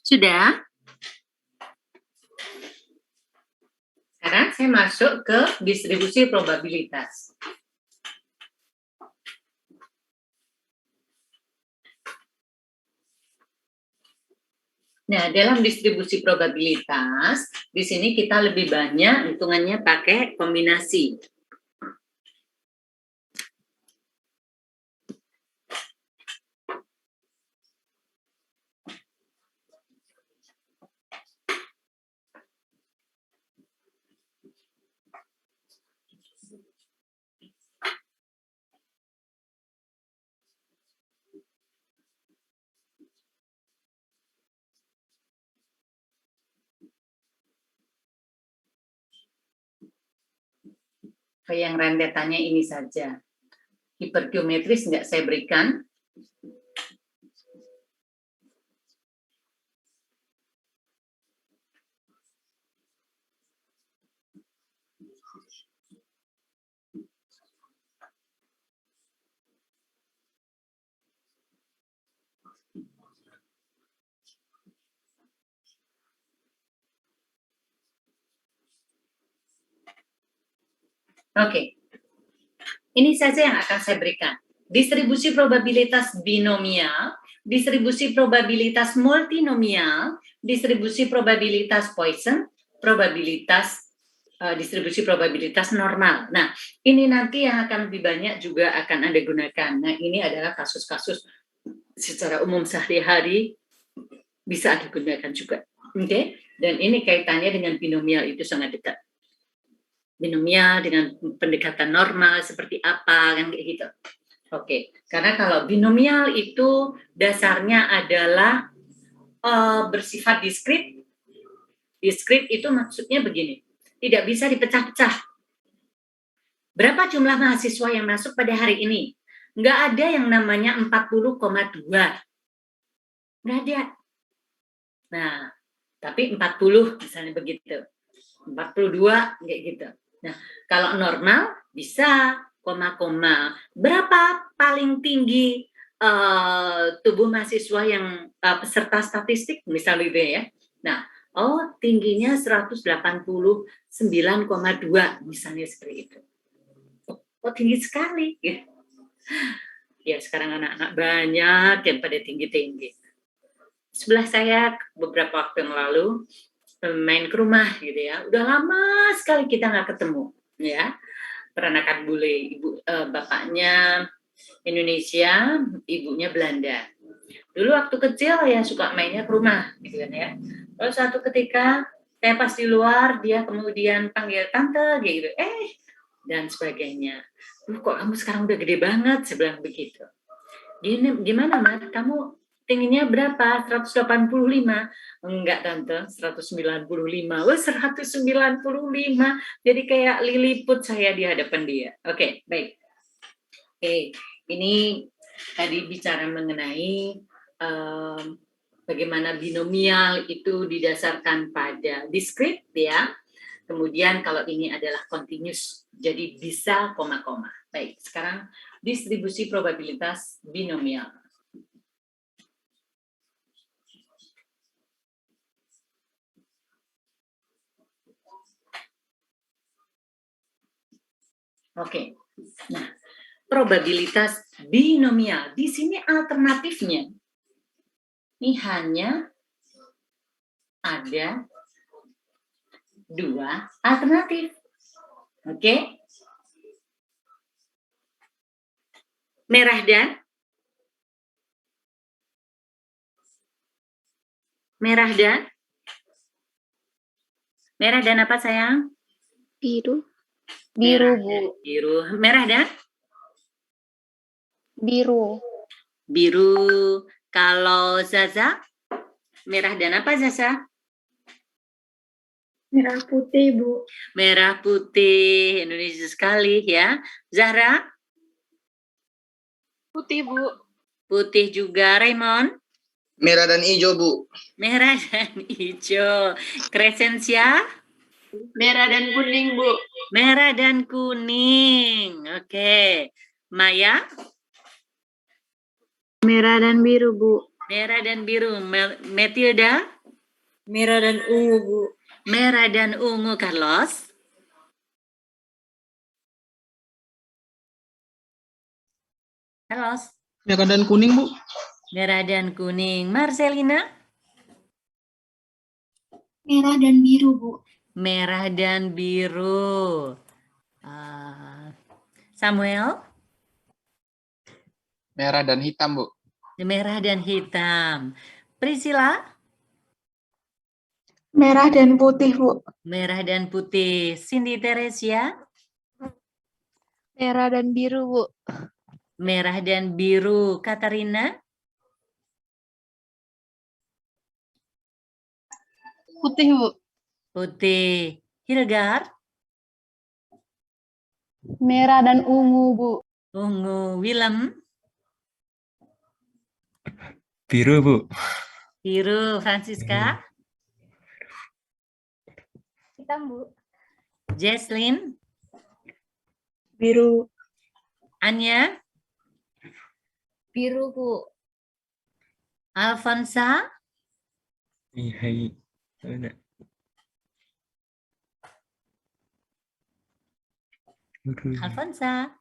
Sudah? Sekarang saya masuk ke distribusi probabilitas. Nah, dalam distribusi probabilitas, di sini kita lebih banyak hitungannya pakai kombinasi. Yang rentetannya ini saja. Hipergeometris nggak saya berikan. Oke. Ini saja yang akan saya berikan. Distribusi probabilitas binomial, distribusi probabilitas multinomial, distribusi probabilitas Poisson, distribusi probabilitas normal. Nah, ini nanti yang akan lebih banyak juga akan Anda gunakan. Nah, ini adalah kasus-kasus secara umum sehari-hari bisa digunakan juga. Oke? Dan ini kaitannya dengan binomial itu sangat dekat. Binomial dengan pendekatan normal seperti apa kan kayak gitu. Oke, karena kalau binomial itu dasarnya adalah bersifat diskrit. Diskrit itu maksudnya begini, tidak bisa dipecah-pecah. Berapa jumlah mahasiswa yang masuk pada hari ini? Nggak ada yang namanya 40,2. Nggak ada. Nah, tapi 40 misalnya begitu. 42 kayak gitu. Nah, kalau normal bisa koma-koma. Berapa paling tinggi tubuh mahasiswa yang peserta statistik misalnya gitu ya. Nah, tingginya 189,2 misalnya seperti itu. Tinggi sekali ya. Ya, sekarang anak-anak banyak yang pada tinggi-tinggi. Sebelah saya beberapa waktu yang lalu main ke rumah gitu ya, udah lama sekali kita nggak ketemu ya, peranakan bule, bapaknya Indonesia, ibunya Belanda. Dulu waktu kecil ya suka mainnya ke rumah gitu kan ya. Lalu suatu ketika saya pas di luar, dia kemudian panggil tante gitu, dan sebagainya. Kok kamu sekarang udah gede banget, saya bilang begitu. Gimana Mat, kamu tingginya berapa? 185? Enggak tante, 195. Wah, 195. Jadi kayak liliput saya di hadapan dia. Oke, baik. Oke, ini tadi bicara mengenai bagaimana binomial itu didasarkan pada diskrit ya. Kemudian kalau ini adalah continuous, jadi bisa koma-koma. Baik, sekarang distribusi probabilitas binomial. Oke, nah probabilitas binomial di sini alternatifnya ini hanya ada 2 alternatif. Oke, merah dan apa sayang? Biru. Merah Biru, dan Bu. biru. Merah dan Biru. biru. Kalau Zaza, merah dan apa Zaza? Merah putih, Bu. Merah putih, Indonesia sekali ya. Zahra? Putih, Bu. Putih juga. Raymond? Merah dan hijau, Bu. Merah dan hijau. Crescentia? Merah dan kuning, Bu. Merah dan kuning. Oke. Maya? Merah dan biru, Bu. Merah dan biru. Matilda? Merah dan ungu, Bu. Merah dan ungu. Carlos? Carlos? Merah dan kuning, Bu. Merah dan kuning. Marcelina? Merah dan biru, Bu. Merah dan biru. Samuel? Merah dan hitam, Bu. Merah dan hitam. Priscilla? Merah dan putih, Bu. Merah dan putih. Cindy Teresia? Merah dan biru, Bu. Merah dan biru. Katarina? Putih, Bu. Putih. Hilgar? Merah dan ungu, Bu. Ungu. Willem? Biru, Bu. Biru. Francisca? Hitam, Bu. Jesslyn? Biru. Anya? Biru, Bu. Alfonsa? Hai. Mana? Biru. Alfonsa?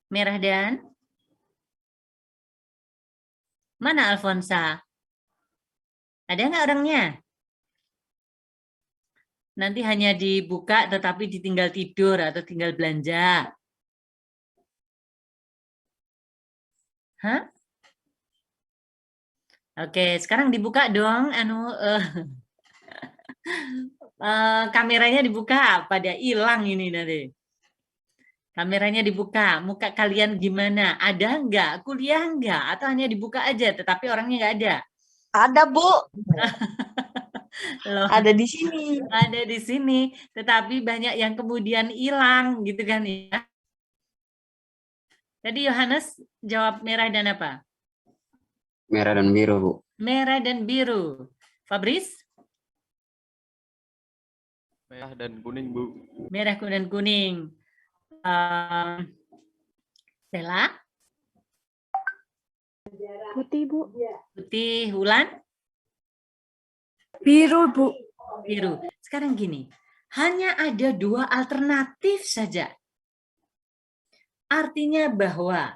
Merah dan? Mana Alfonsa? Ada nggak orangnya? Nanti hanya dibuka tetapi ditinggal tidur atau tinggal belanja. Hah? Oke, sekarang dibuka dong kameranya dibuka, pada hilang ini nanti. Kameranya dibuka, muka kalian gimana? Ada nggak? Kuliah nggak? Atau hanya dibuka aja tetapi orangnya nggak ada? Ada, Bu. Loh, Ada di sini. ada di sini, tetapi banyak yang kemudian hilang gitu kan ya. Tadi Yohanes jawab merah dan apa? Merah dan biru, Bu. Merah dan biru. Fabrice? Merah dan kuning, Bu. Merah dan kuning. Stella? Putih, Bu. Putih. Wulan? Biru, Bu. Biru. Sekarang gini, hanya ada 2 alternatif saja. Artinya bahwa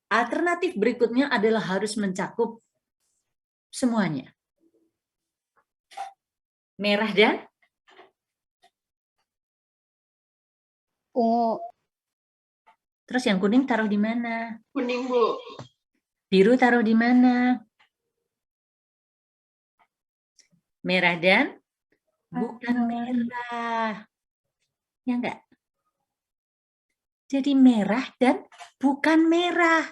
alternatif berikutnya adalah harus mencakup semuanya. Merah dan Ungu. terus yang kuning taruh di mana? Kuning, Bu. Biru taruh di mana? Merah dan bukan merah. Ya enggak? Jadi merah dan bukan merah.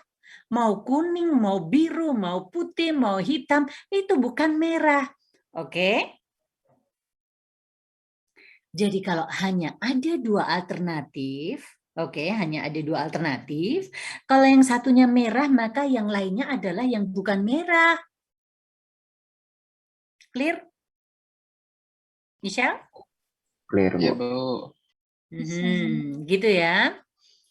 Mau kuning, mau biru, mau putih, mau hitam, itu bukan merah. Oke? Jadi kalau hanya ada 2 alternatif, oke, hanya ada 2 alternatif. Kalau yang satunya merah, maka yang lainnya adalah yang bukan merah. Clear? Michelle? Clear, Iya, Bu. Bu. Gitu ya.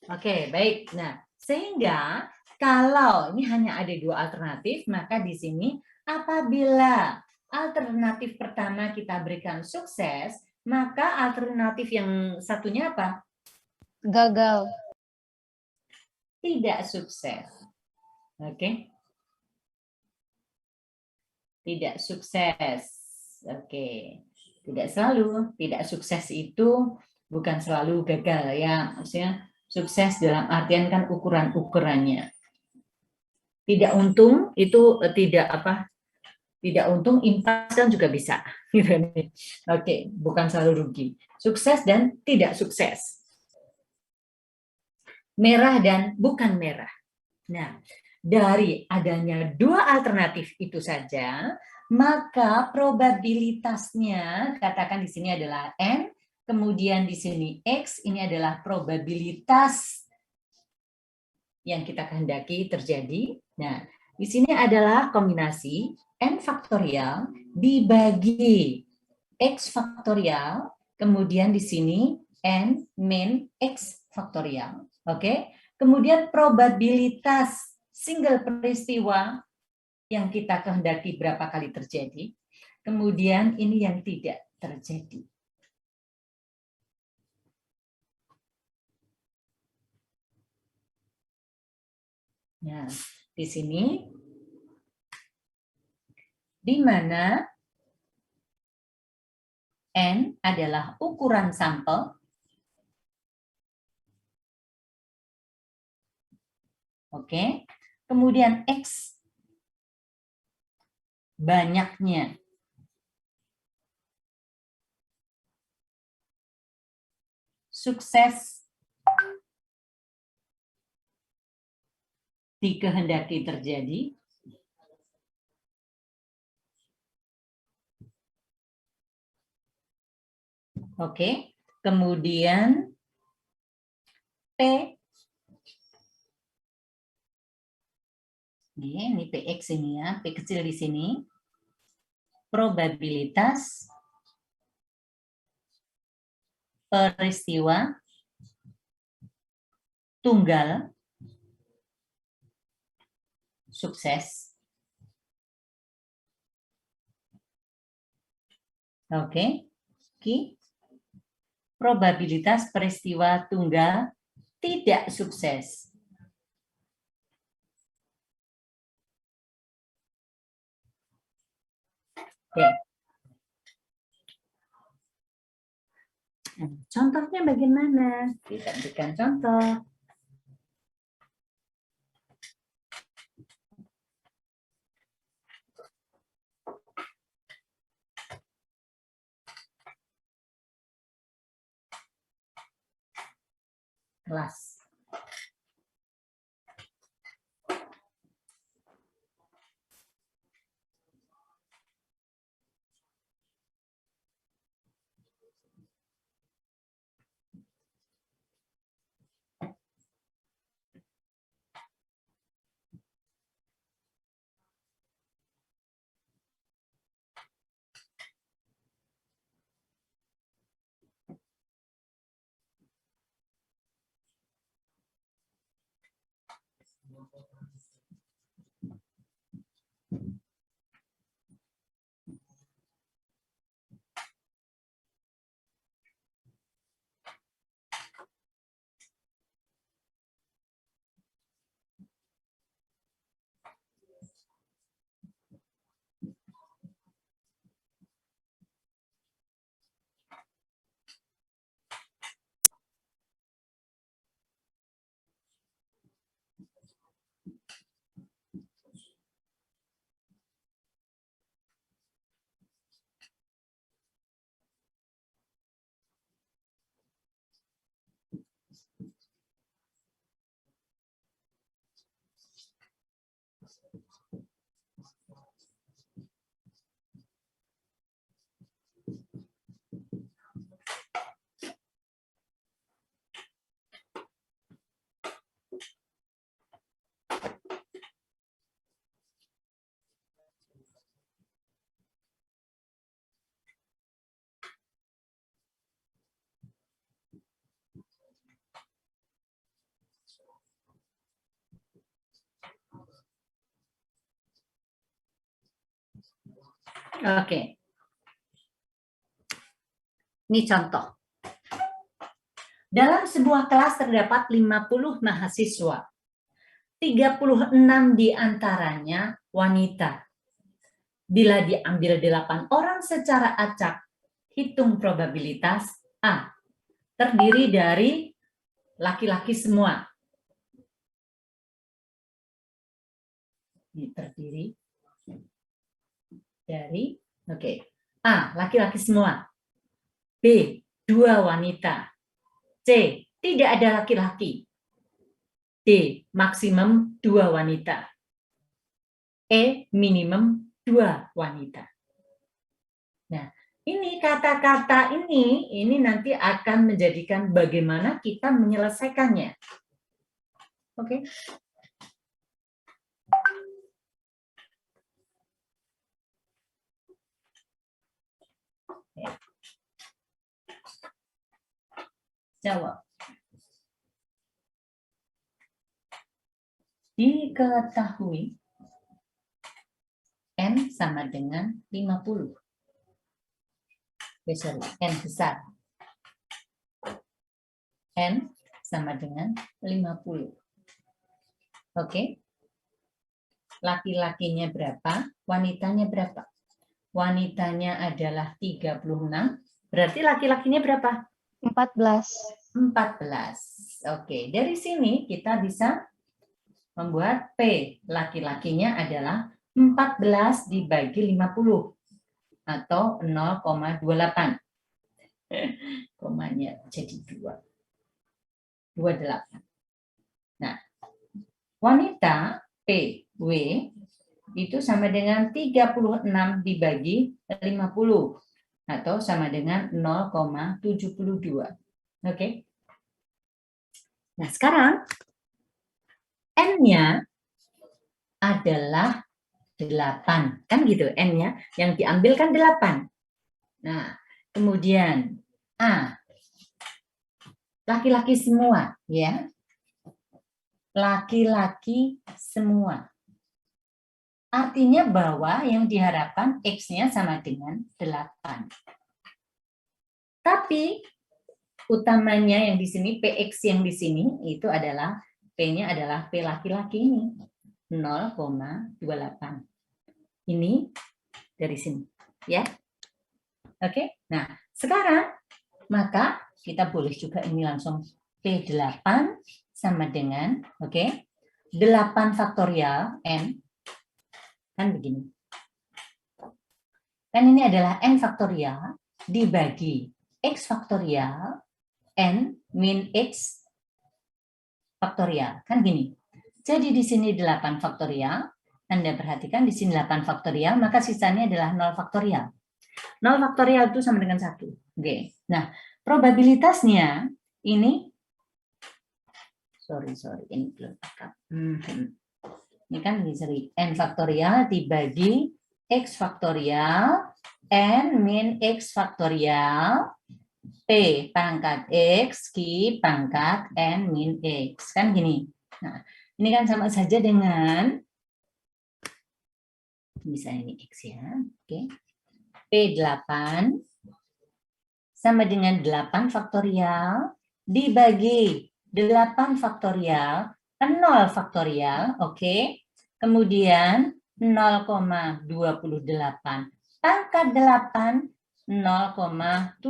Oke, baik. Nah, sehingga kalau ini hanya ada 2 alternatif, maka di sini apabila alternatif pertama kita berikan sukses, maka alternatif yang satunya apa? Gagal. Tidak sukses. Oke. Tidak sukses. Oke. Tidak selalu. Tidak sukses itu bukan selalu gagal ya. Maksudnya sukses dalam artian kan ukuran-ukurannya. Tidak untung itu tidak untung, impas kan juga bisa. Oke, bukan selalu rugi. Sukses dan tidak sukses. Merah dan bukan merah. Nah, dari adanya 2 alternatif itu saja, maka probabilitasnya, katakan di sini adalah N, kemudian di sini X, ini adalah probabilitas yang kita kehendaki terjadi. Nah, di sini adalah kombinasi N faktorial dibagi X faktorial, kemudian di sini N min X faktorial. Oke. Kemudian probabilitas single peristiwa yang kita kehendaki berapa kali terjadi. Kemudian ini yang tidak terjadi. Nah, di sini di mana N adalah ukuran sampel. Oke. Kemudian X banyaknya sukses dikehendaki terjadi. Oke, kemudian P, ini PX ini ya, P kecil di sini, probabilitas peristiwa tunggal sukses. Oke, probabilitas peristiwa tunggal tidak sukses. Oke. Contohnya bagaimana? Kita berikan contoh. Kelas. Oke. Ini contoh. Dalam sebuah kelas terdapat 50 mahasiswa. 36 diantaranya wanita. Bila diambil 8 orang secara acak, hitung probabilitas A. Terdiri dari laki-laki semua. Ini terdiri dari, A, laki-laki semua. B, 2 wanita. C, tidak ada laki-laki. D, maksimum 2 wanita. E, minimum 2 wanita. Nah, ini kata-kata ini nanti akan menjadikan bagaimana kita menyelesaikannya. Oke. Jawab. Diketahui N sama dengan 50. Sorry, N besar. N sama dengan 50. Oke. Laki-lakinya berapa? Wanitanya berapa? Wanitanya adalah 36. Berarti laki-lakinya berapa? 14. 14. Oke, dari sini kita bisa membuat P. Laki-lakinya adalah 14 dibagi 50 atau 0,28. Komanya jadi 2. 28. Nah, wanita PW itu sama dengan 36 dibagi 50 atau sama dengan 0,72. Oke. Nah, sekarang N-nya adalah 8. Kan gitu, N-nya. Yang diambil kan 8. Nah, kemudian A. Laki-laki semua, ya. Laki-laki semua. Artinya bahwa yang diharapkan X-nya sama dengan 8. Tapi utamanya yang di sini, PX yang di sini, itu adalah P-nya adalah P laki-laki ini. 0,28. Ini dari sini. Ya. Oke. Nah, sekarang maka kita boleh juga ini langsung P8 sama dengan, oke, 8 faktorial N. Kan begini. Kan ini adalah N faktorial dibagi X faktorial N min X faktorial. Kan gini. Jadi di sini 8 faktorial. Anda perhatikan di sini 8 faktorial, maka sisanya adalah 0 faktorial. 0 faktorial itu sama dengan 1. Oke. Nah, probabilitasnya ini, sorry, ini belum lengkap. Ini kan seri N faktorial dibagi X faktorial N min X faktorial P pangkat X Q pangkat N min X. Kan gini. Nah, ini kan sama saja dengan, misalnya ini X ya. Oke. P8 sama dengan 8 faktorial dibagi 8 faktorial 0 faktorial, oke. Kemudian 0,28 pangkat 8 0,72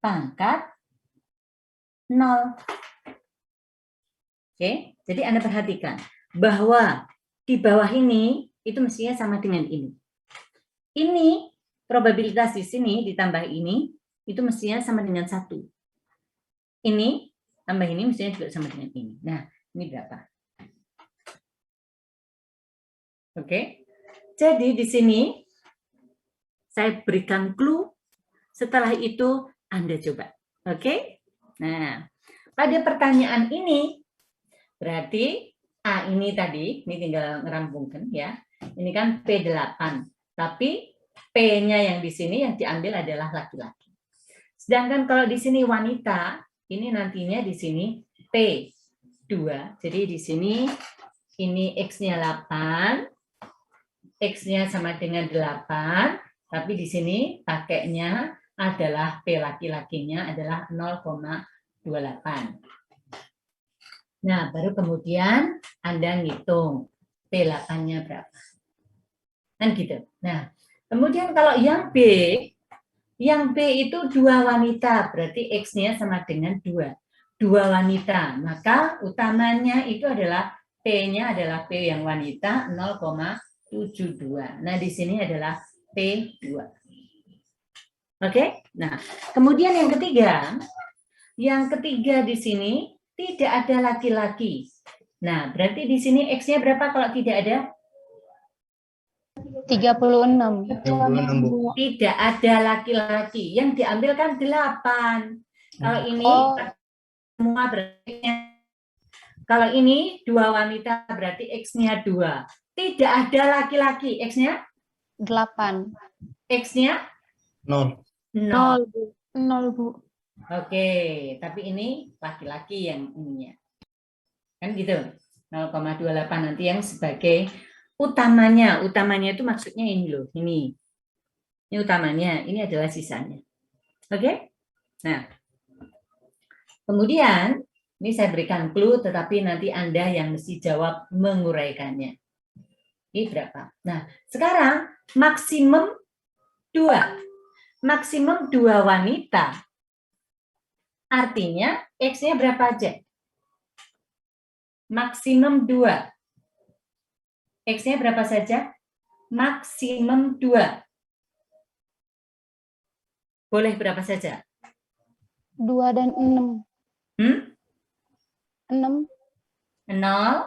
pangkat 0. Oke, jadi Anda perhatikan bahwa di bawah ini itu mestinya sama dengan ini. Ini probabilitas di sini ditambah ini itu mestinya sama dengan 1. Ini tambah ini mestinya juga sama dengan ini. Nah, ini berapa? Oke. Jadi di sini saya berikan clue. Setelah itu Anda coba. Oke? Nah, pada pertanyaan ini berarti A ini tadi, ini tinggal ngerampungkan ya. Ini kan P8. Tapi P-nya yang di sini yang diambil adalah laki-laki. Sedangkan kalau di sini wanita, ini nantinya di sini P2. Jadi di sini ini X-nya 8, X-nya sama dengan 8, tapi di sini pakainya adalah P laki-lakinya adalah 0,28. Nah, baru kemudian Anda ngitung P8-nya berapa. Kan gitu. Nah, kemudian kalau yang B itu 2 wanita, berarti X-nya sama dengan 2. 2 wanita, maka utamanya itu adalah P-nya adalah P yang wanita 0,72. Nah, di sini adalah P2. Oke? Nah, kemudian yang ketiga di sini tidak ada laki-laki. Nah, berarti di sini X-nya berapa kalau tidak ada? 36. 36, Bu. Tidak ada laki-laki. Yang diambil kan 8. Kalau ini semua berarti, kalau ini 2 wanita berarti X-nya 2. Tidak ada laki-laki. X-nya? 8. X-nya? 0. 0. 0, Bu. Oke, tapi ini laki-laki yang ininya. Kan gitu. 0,28 nanti yang sebagai utamanya. Utamanya itu maksudnya ini loh, ini. Ini utamanya, ini adalah sisanya. Oke? Nah, kemudian ini saya berikan clue, tetapi nanti Anda yang mesti jawab menguraikannya. Ini berapa? Nah, sekarang maksimum 2. Maksimum 2 wanita. Artinya X-nya berapa aja? Maksimum 2. X-nya berapa saja? Maksimum 2. Boleh berapa saja? 2 dan 6. 6. 0.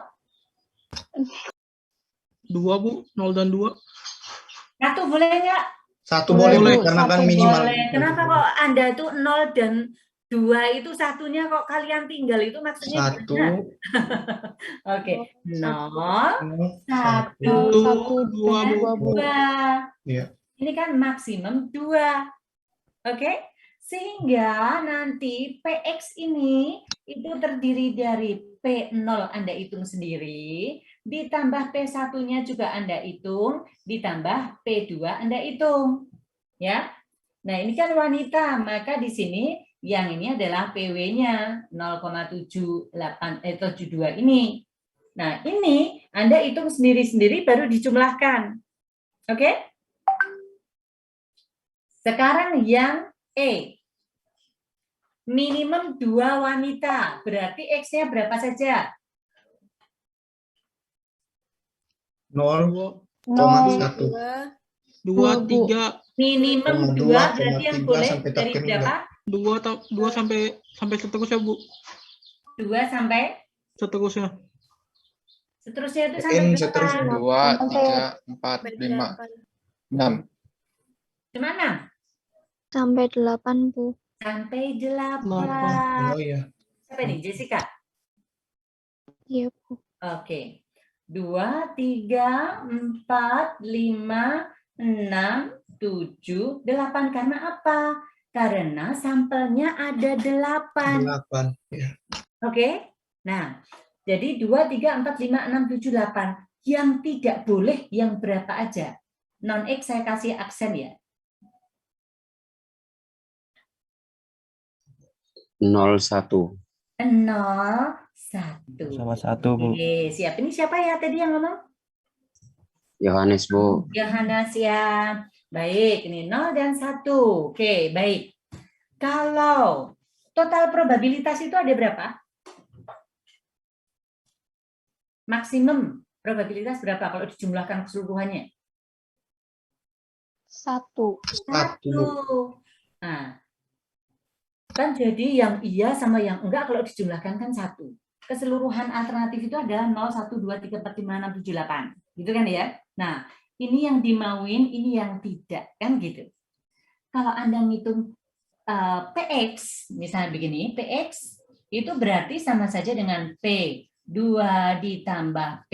2, Bu. 0 dan 2. 1 boleh nggak? 1 boleh, Bu, Boleh, karena kan satu minimal. Boleh. Kenapa kok Anda itu 0 dan 2 itu satunya kok kalian tinggal itu maksudnya 1, gimana? Oke. 0, 1, 1, 2, Bu. 2. Iya. Ini kan maksimum 2. Oke? Sehingga nanti PX ini itu terdiri dari P0 Anda hitung sendiri, ditambah P1-nya juga Anda hitung, ditambah P2 Anda hitung. Ya. Nah, ini kan wanita, maka di sini yang ini adalah PW-nya 0,72 ini. Nah, ini Anda hitung sendiri-sendiri baru dijumlahkan. Oke? Sekarang yang E. Minimum 2 wanita. Berarti X-nya berapa saja? 0,1. 2, 2, 3. Minimum 2 2,3 berarti yang boleh sampai tak dari keringat. berapa? 2 sampai seterusnya, Bu. 2 sampai Seterusnya. seterusnya itu sampai N berapa? seterusnya. 2, 3, 4, 5, 6. Cuma 6? sampai 8, Bu. Sampai 8. Oh iya. Siapa nih? Jessica? Iya, Bu. Oke. 2, 3, 4, 5, 6, 7, 8. Karena apa? Karena sampelnya ada 8. 8. Ya. Oke? Nah, jadi 2, 3, 4, 5, 6, 7, 8. Yang tidak boleh yang berapa aja? Non-X saya kasih aksen ya. 01. 0, 1. Sama 1, Bu. Oke, siap. Ini siapa ya tadi yang ngomong? Yohanes, Bu. Yohanes ya. Baik, ini 0 dan 1. Oke, baik. Kalau total probabilitas itu ada berapa? Maksimum probabilitas berapa kalau dijumlahkan keseluruhannya? 1. 1. Nah, kan jadi yang iya sama yang enggak kalau dijumlahkan kan 1. Keseluruhan alternatif itu adalah 0, 1, 2, 3, 4, 5, 6, 7, 8. Gitu kan ya? Nah, ini yang dimauin, ini yang tidak. Kan gitu. Kalau Anda ngitung PX, misalnya begini, PX itu berarti sama saja dengan P. 2 ditambah P.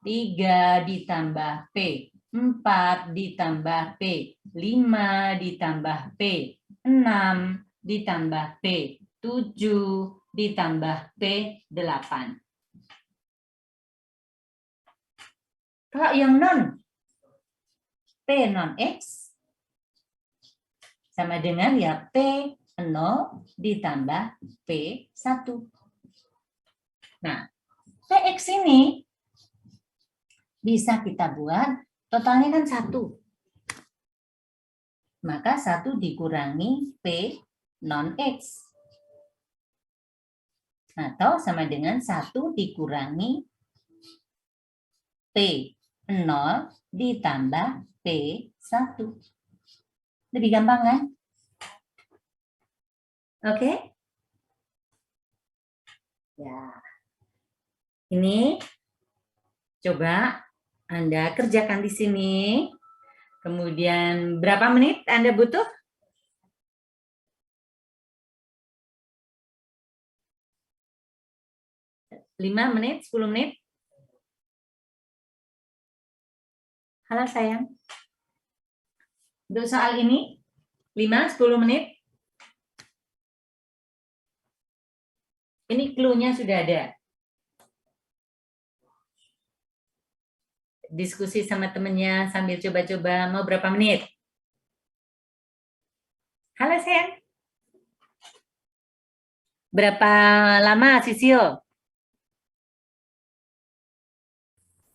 3 ditambah P. 4 ditambah P. 5 ditambah P. 6 ditambah P. 7 ditambah P8. Kalau yang non, P non X sama dengan ya P0 ditambah P1. Nah, PX ini bisa kita buat totalnya kan 1. Maka 1 dikurangi P non X. Atau sama dengan 1 dikurangi P0 ditambah P1. Lebih gampang kan? Oke? Ya. Ini coba Anda kerjakan di sini. Kemudian berapa menit Anda butuh? 5 menit, 10 menit? Halo sayang. Untuk soal ini, 5-10 menit. Ini clue-nya sudah ada. diskusi sama temennya sambil coba-coba. Mau berapa menit? Halo sayang. Berapa lama Sisil?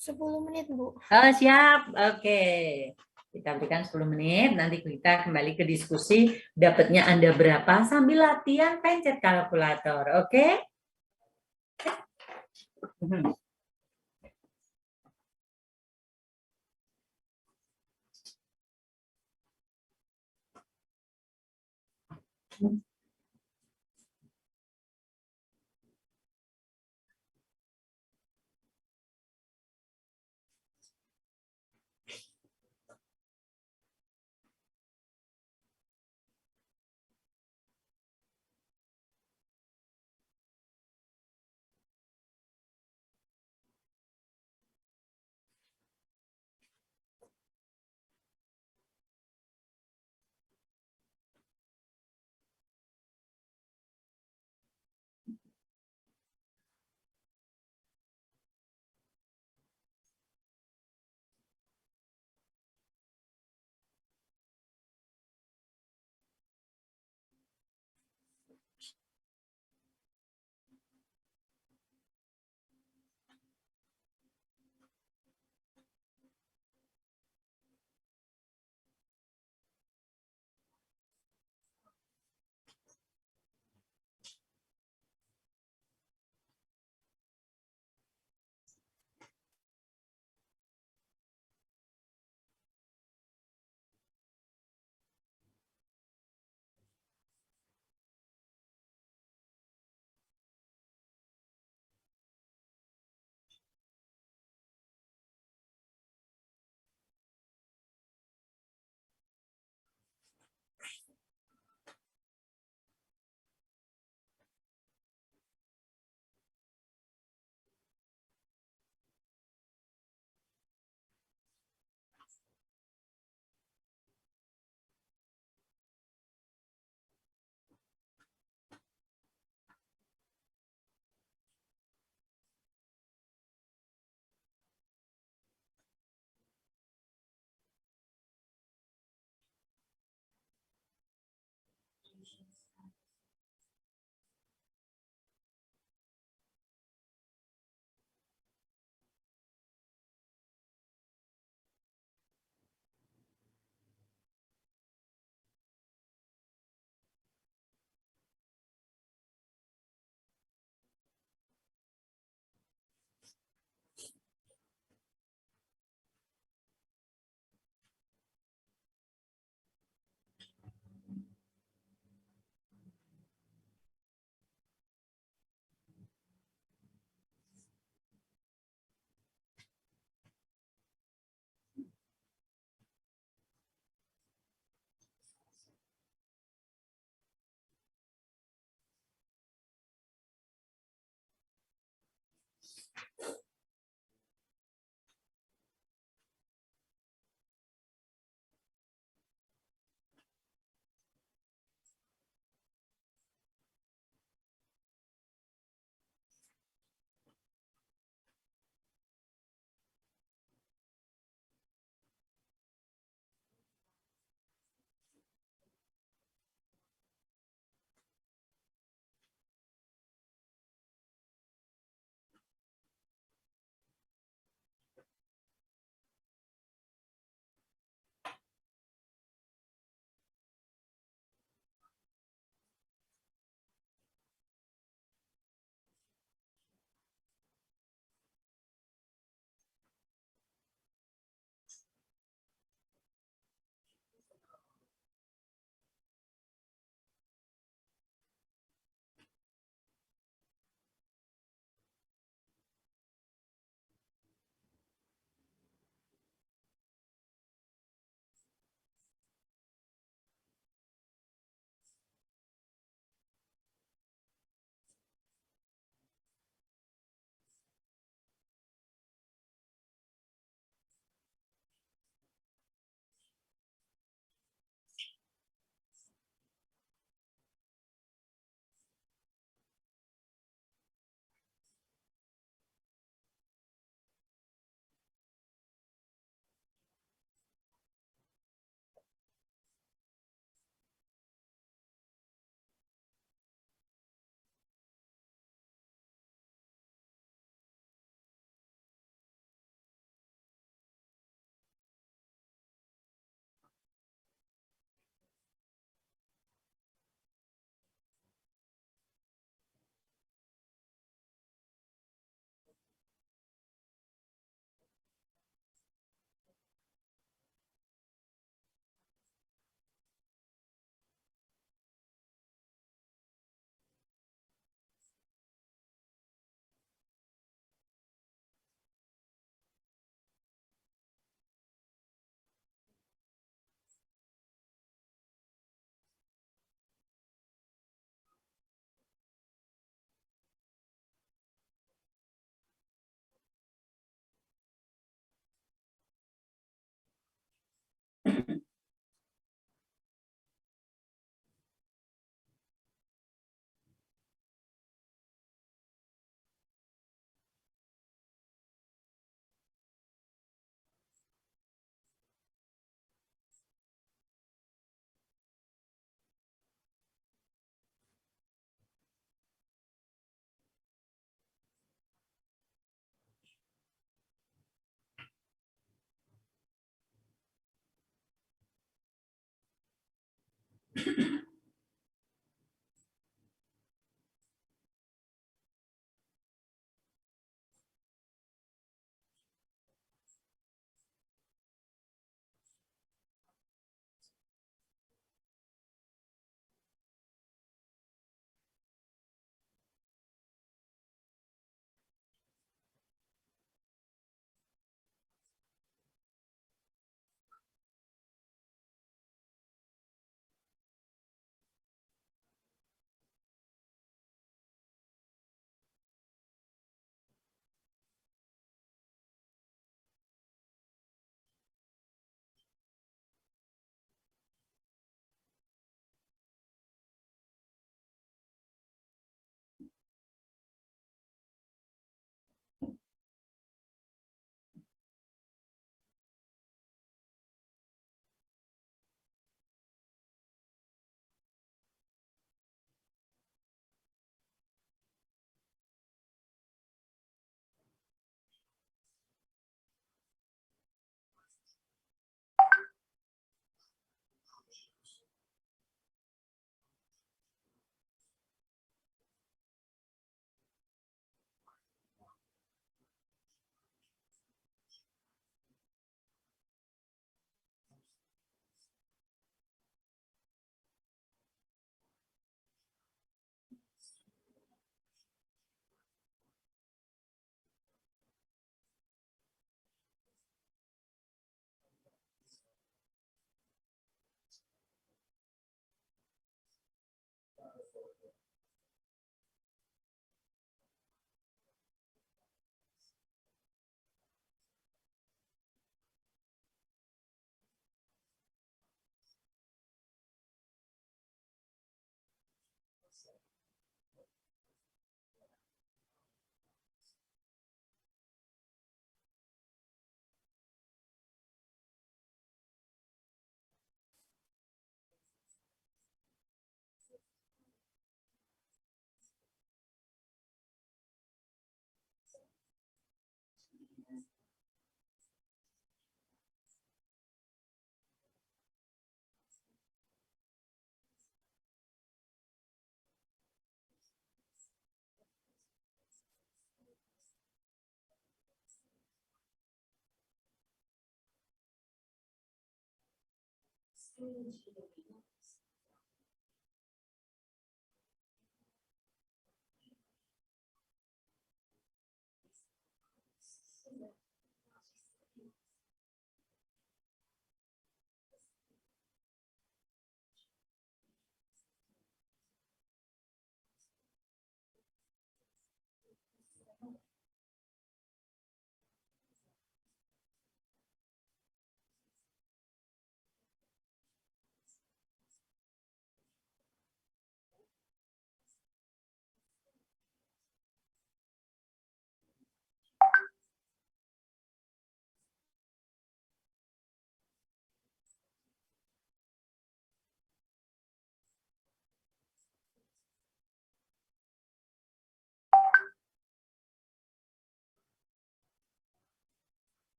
10 menit, Bu. Oh, siap. Oke. Kita berikan 10 menit, nanti kita kembali ke diskusi. Dapatnya Anda berapa sambil latihan pencet kalkulator. Oke?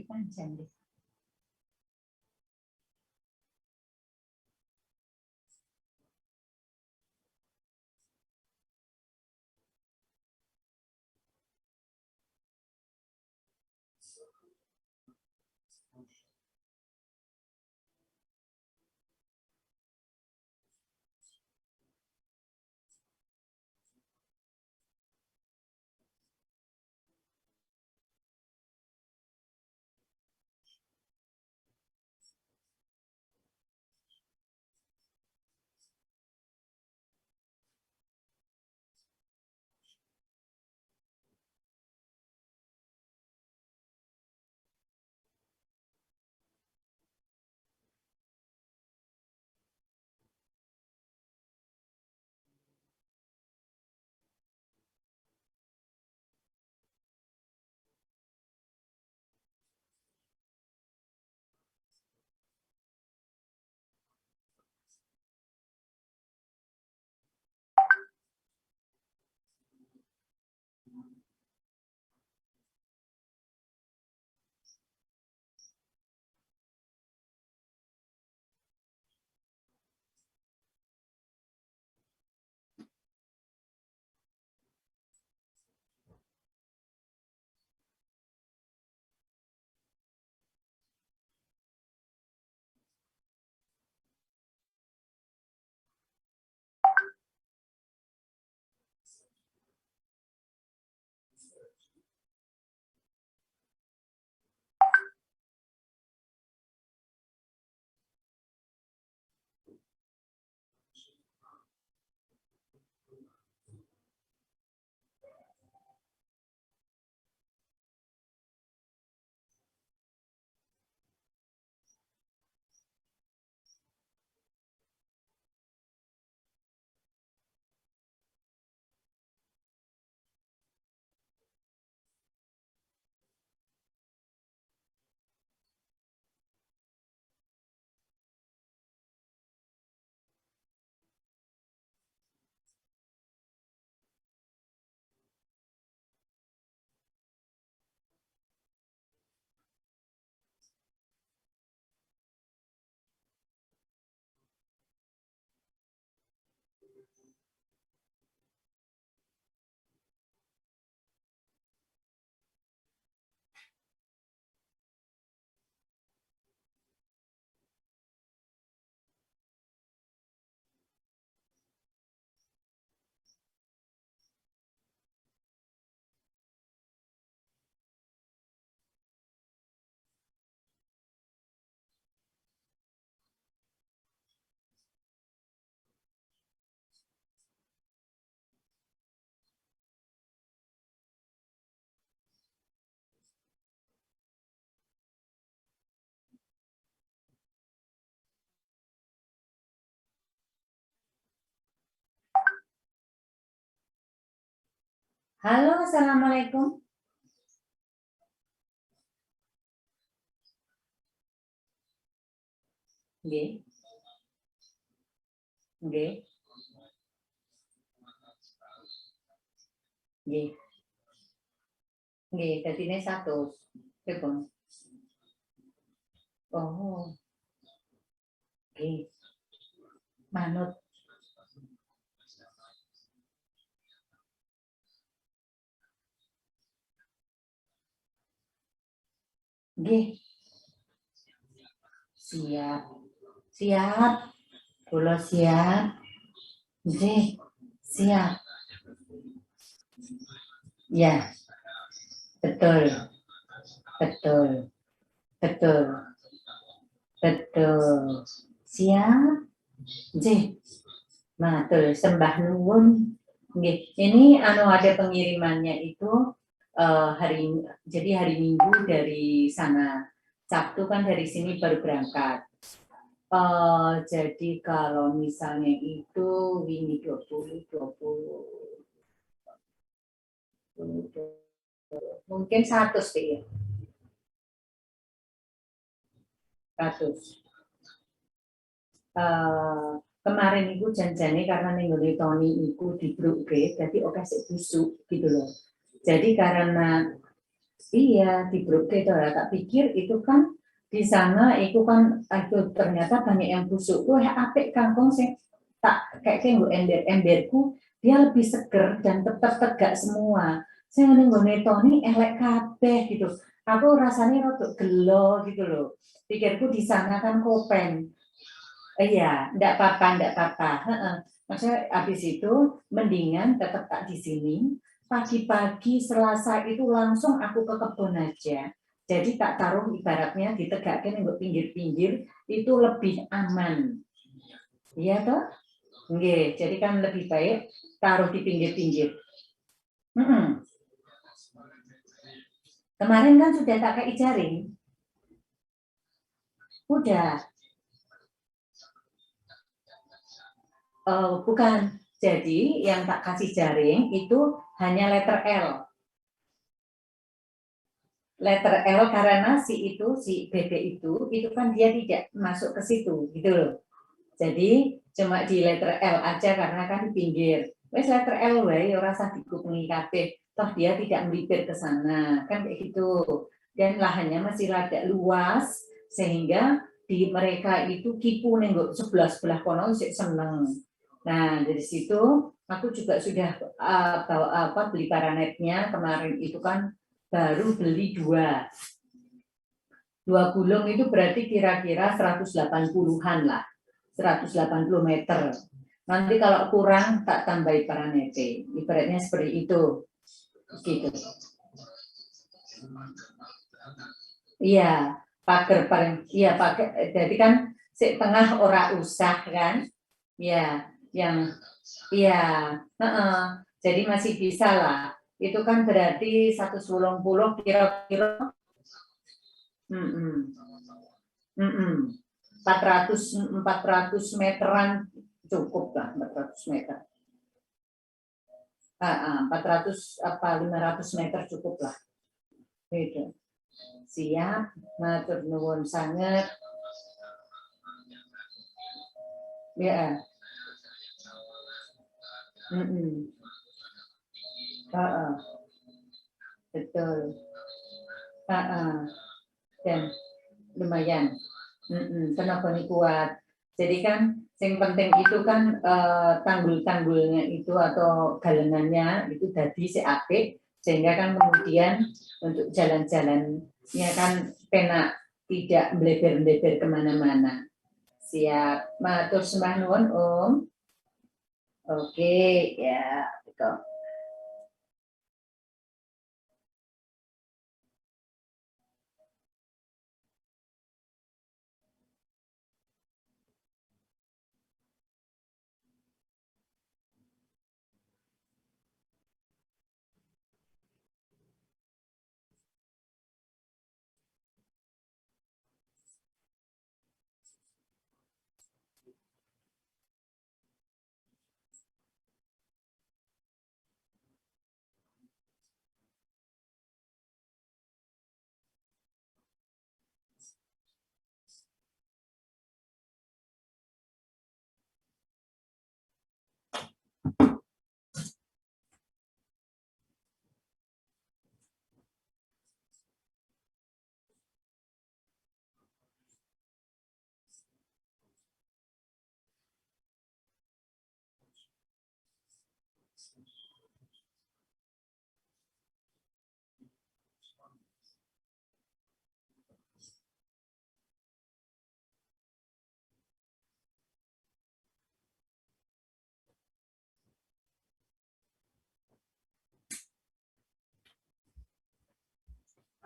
Panjang deh. Halo, assalamualaikum. Nggih. Nggih. Nggih. Nggih, dadine 100. Pripun? Oh. Nggih. Manut. Nggih. Siap. Siap. Kula siap. Nggih, siap. Ya. Betul. Betul. Betul. Betul. Siap. Nggih. Matur sembah nuwun. Nggih. Ini ada pengirimannya itu hari Minggu dari sana. Sabtu kan dari sini baru berangkat. Jadi kalau misalnya itu ini 20, mungkin 100 deh ya. 100. Kemarin itu janjane karena nenggone Tony iku di grup B, jadi oke sik busuk gitu loh. Jadi karena Iya, di grup itu tak pikir itu kan di sana itu kan itu ternyata banyak yang busuk. Wah, apik kangkung sih tak kayak nggo ember-emberku dia lebih seger dan tetap tegak semua. Saya nggone Tony elek kabeh gitu. Aku rasanya rada gelo gitu loh. Pikirku di sana kan kopen. Iya, enggak apa-apa. Heeh. Maksudnya habis itu mendingan tetap tak di sini. Pagi-pagi Selasa itu langsung aku ke kebun aja. Jadi tak taruh ibaratnya ditegakkan untuk pinggir-pinggir itu lebih aman. Iya toh? Nggih, jadi kan lebih baik taruh di pinggir-pinggir. Kemarin kan sudah tak kayak jaring. Udah. Bukan. Jadi yang tak kasih jaring itu hanya letter L. Letter L karena si BB itu kan dia tidak masuk ke situ gitu loh. Jadi cuma di letter L aja karena kan di pinggir. Wes letter L wae ora usah dikupengi kabeh. Toh dia tidak melipir ke sana. Kan kayak gitu. Dan lahannya masih rada luas sehingga di mereka itu kipu nengok sebelah kono sih seneng. Nah, dari situ aku juga sudah beli paranetnya kemarin itu kan baru beli 2 gulung itu berarti kira-kira 180-an lah, 180 meter. Nanti kalau kurang tak tambahi paranete, ibaratnya seperti itu, gitu. Iya, pagar paling, iya pakai. Jadi kan setengah ora usah kan, ya, yang, iya, jadi masih bisa lah. Itu kan berarti 180 kira-kira 400 meteran cukup lah, 400 meter. 400 apa 500 meter cukup lah. Gitu. Siap, matur nuwun sangat. Ya. Betul. Dan lumayan. Tenaga kuat. Jadi kan yang penting itu kan tanggul-tanggulnya itu atau galengannya itu dadi apik sehingga kan kemudian untuk jalan-jalannya kan penak tidak melebar-lebar kemana-mana. Siap, matur sembah nuwun Om. Oke, ya betul.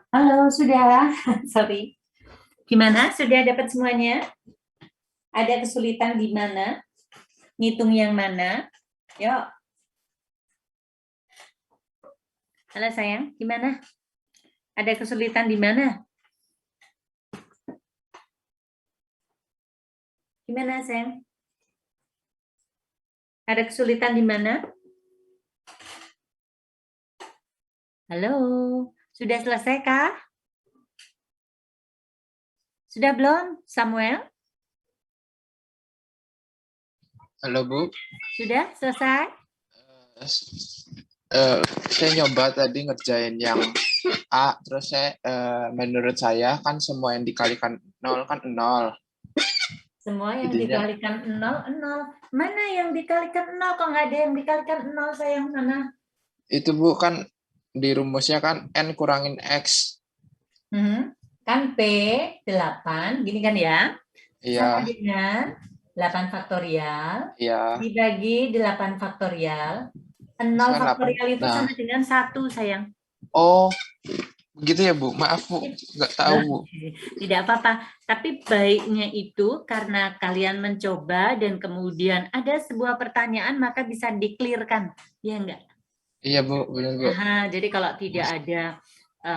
Halo, sudah. Sorry. Gimana? Sudah dapat semuanya? Ada kesulitan di mana? Ngitung yang mana? Yuk. Halo sayang, gimana? Ada kesulitan di mana? Gimana sayang? Ada kesulitan di mana? Halo, sudah selesai kah? Sudah belum, Samuel? Halo Bu. Sudah selesai? Saya nyoba tadi ngerjain yang A, terus menurut saya kan semua yang dikalikan 0 kan 0. Semua yang Jadinya- dikalikan 0, 0. Mana yang dikalikan 0? Kok nggak ada yang dikalikan 0, sayang? Mana? Itu Bu kan di rumusnya kan N kurangin X. Kan P 8, gini kan ya? Sama Iya, dengan 8 faktorial iya. dibagi 8 faktorial. 0 Misalkan 8. faktorial itu Nah, sama dengan 1, sayang. oh, begitu ya Bu. Maaf Bu, nggak tahu Bu. Tidak apa-apa. Tapi baiknya itu karena kalian mencoba dan kemudian ada sebuah pertanyaan maka bisa di-clear-kan. Ya enggak? Iya Bu, benar Bu. Aha, jadi kalau tidak ada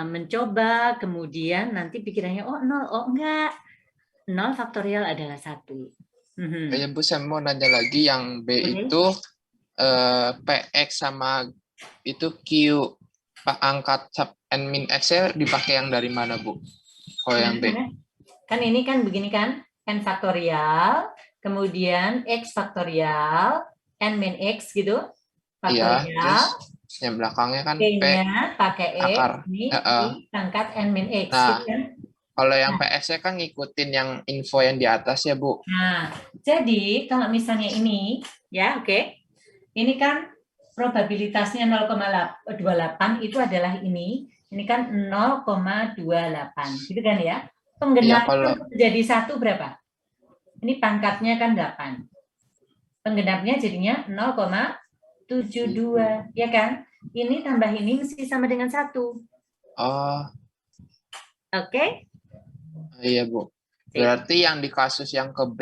mencoba, kemudian nanti pikirannya, oh 0, oh enggak. 0 faktorial adalah 1. Ya Bu, saya mau nanya lagi yang B Boleh. itu PX sama itu Q. Pak angkat sub N min X dipakai yang dari mana Bu? Oh yang B. Kan ini kan begini kan, N faktorial, kemudian X faktorial, N min X gitu, Iya, faktorial. terus yang belakangnya kan P. P-nya pakai X, akar. ini pangkat N min X. Nah, Gitu kan? kalau yang PS kan ngikutin yang info yang di atas ya Bu. Nah, jadi kalau misalnya ini, ya oke. Ini kan probabilitasnya 0,28 itu adalah ini kan 0,28, gitu kan ya? Penggenapnya jadi 1 berapa? Ini pangkatnya kan 8. Penggenapnya jadinya 0,72, ya kan? Ini tambah ini mesti sama dengan 1. Oh, Oke? iya Bu. Berarti yang di kasus yang ke B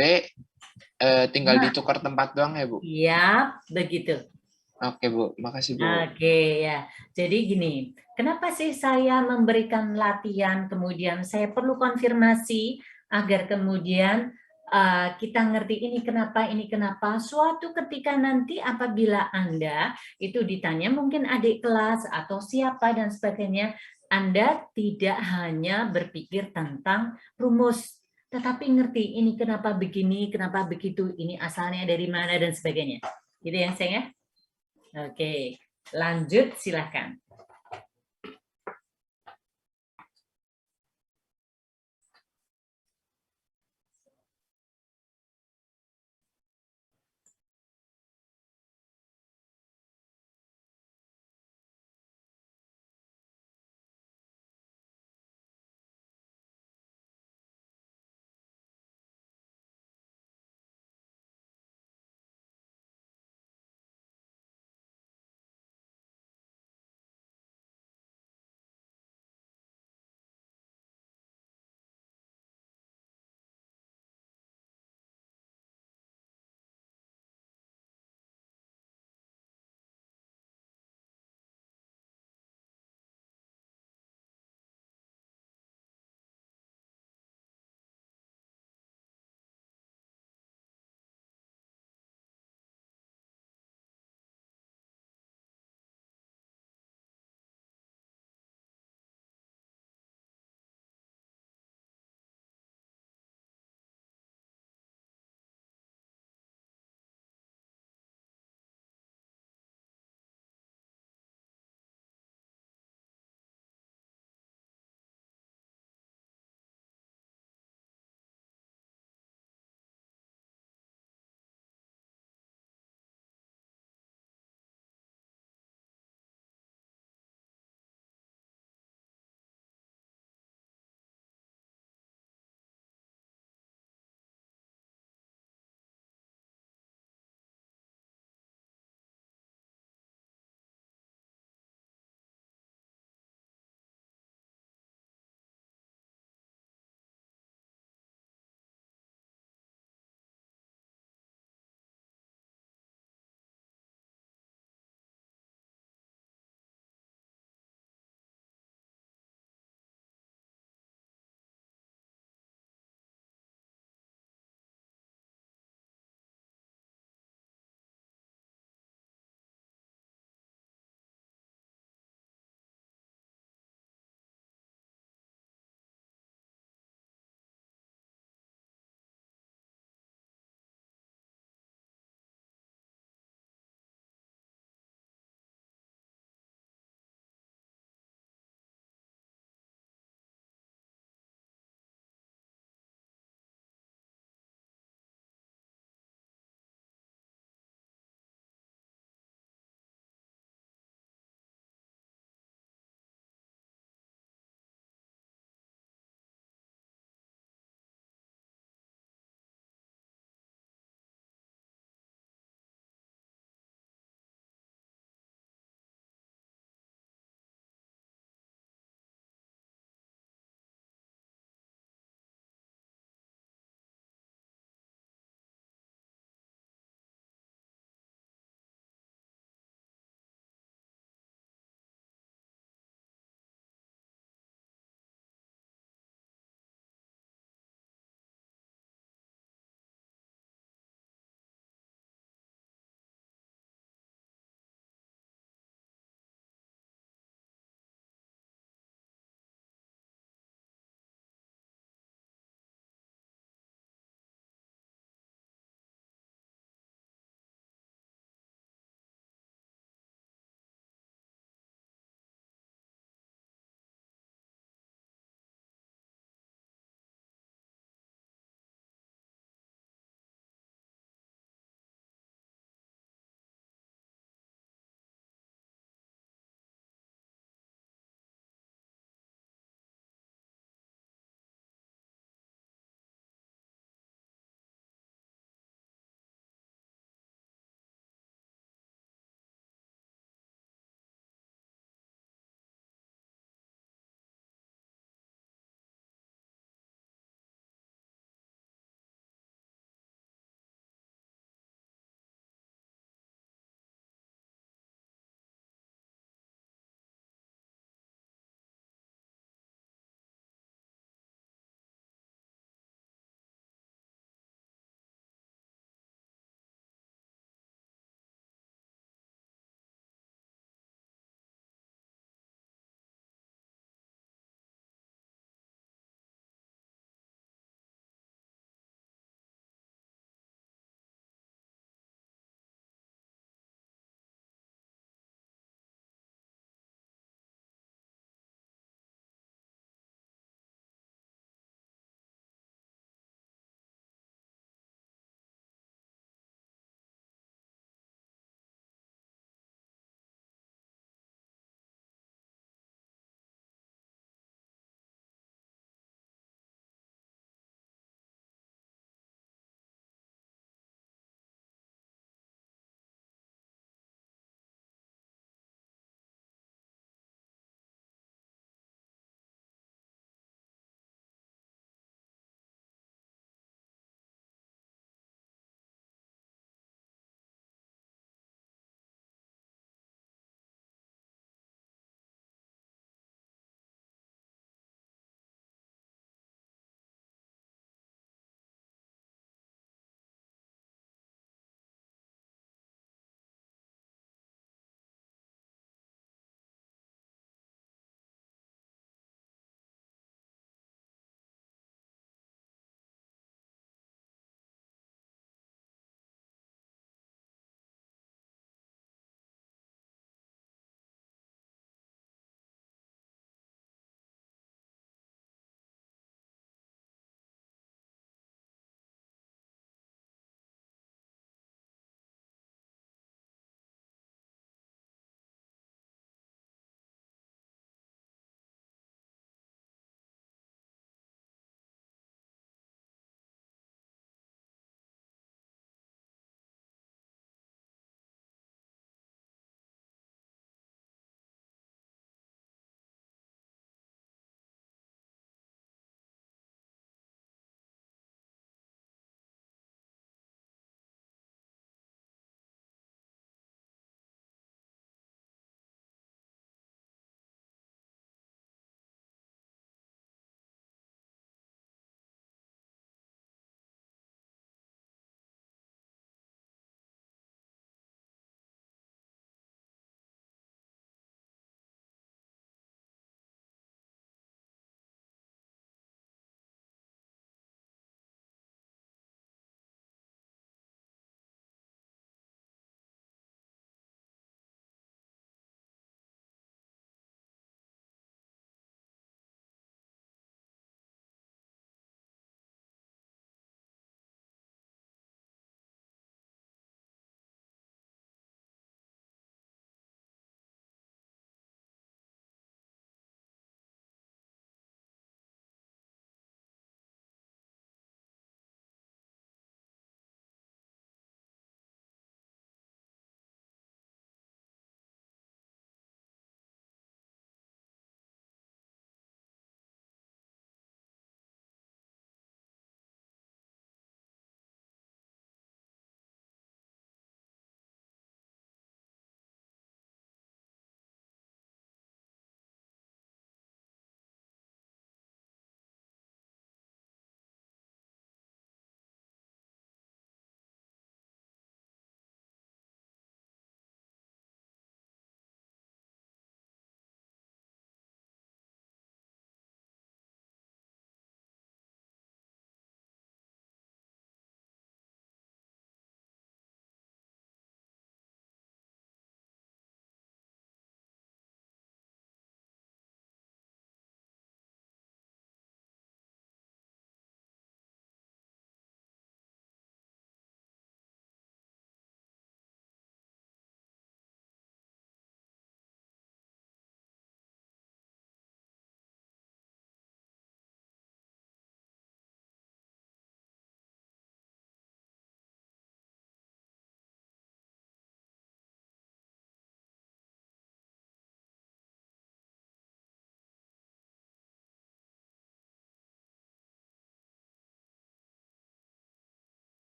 tinggal ditukar tempat doang ya Bu? Iya, begitu. Oke Bu, makasih Bu. Oke ya. Jadi gini, kenapa sih saya memberikan latihan, kemudian saya perlu konfirmasi agar kemudian kita ngerti ini kenapa. Suatu ketika nanti apabila Anda itu ditanya mungkin adik kelas atau siapa dan sebagainya, Anda tidak hanya berpikir tentang rumus, tetapi ngerti ini kenapa begini, kenapa begitu, ini asalnya dari mana dan sebagainya. Gitu ya sayang ya? Oke, lanjut silakan.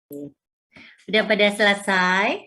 Udah pada selesai?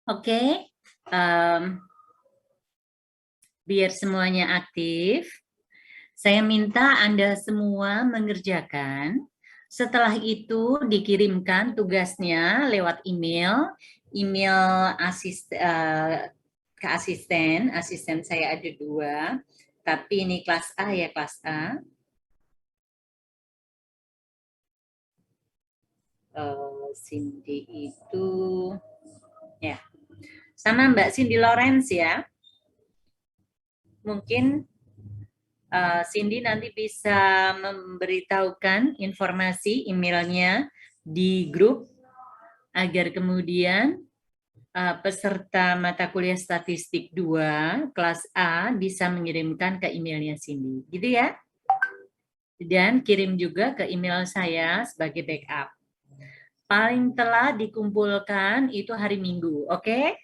Oke, biar semuanya aktif, saya minta Anda semua mengerjakan. Setelah itu dikirimkan tugasnya lewat email ke asisten saya ada 2, tapi ini kelas A ya, kelas A. Cindy itu, ya, sama Mbak Cindy Lawrence ya. Mungkin Cindy nanti bisa memberitahukan informasi emailnya di grup agar kemudian peserta mata kuliah statistik 2 kelas A bisa mengirimkan ke emailnya Cindy, gitu ya. Dan kirim juga ke email saya sebagai backup. Paling telat dikumpulkan itu hari Minggu, oke?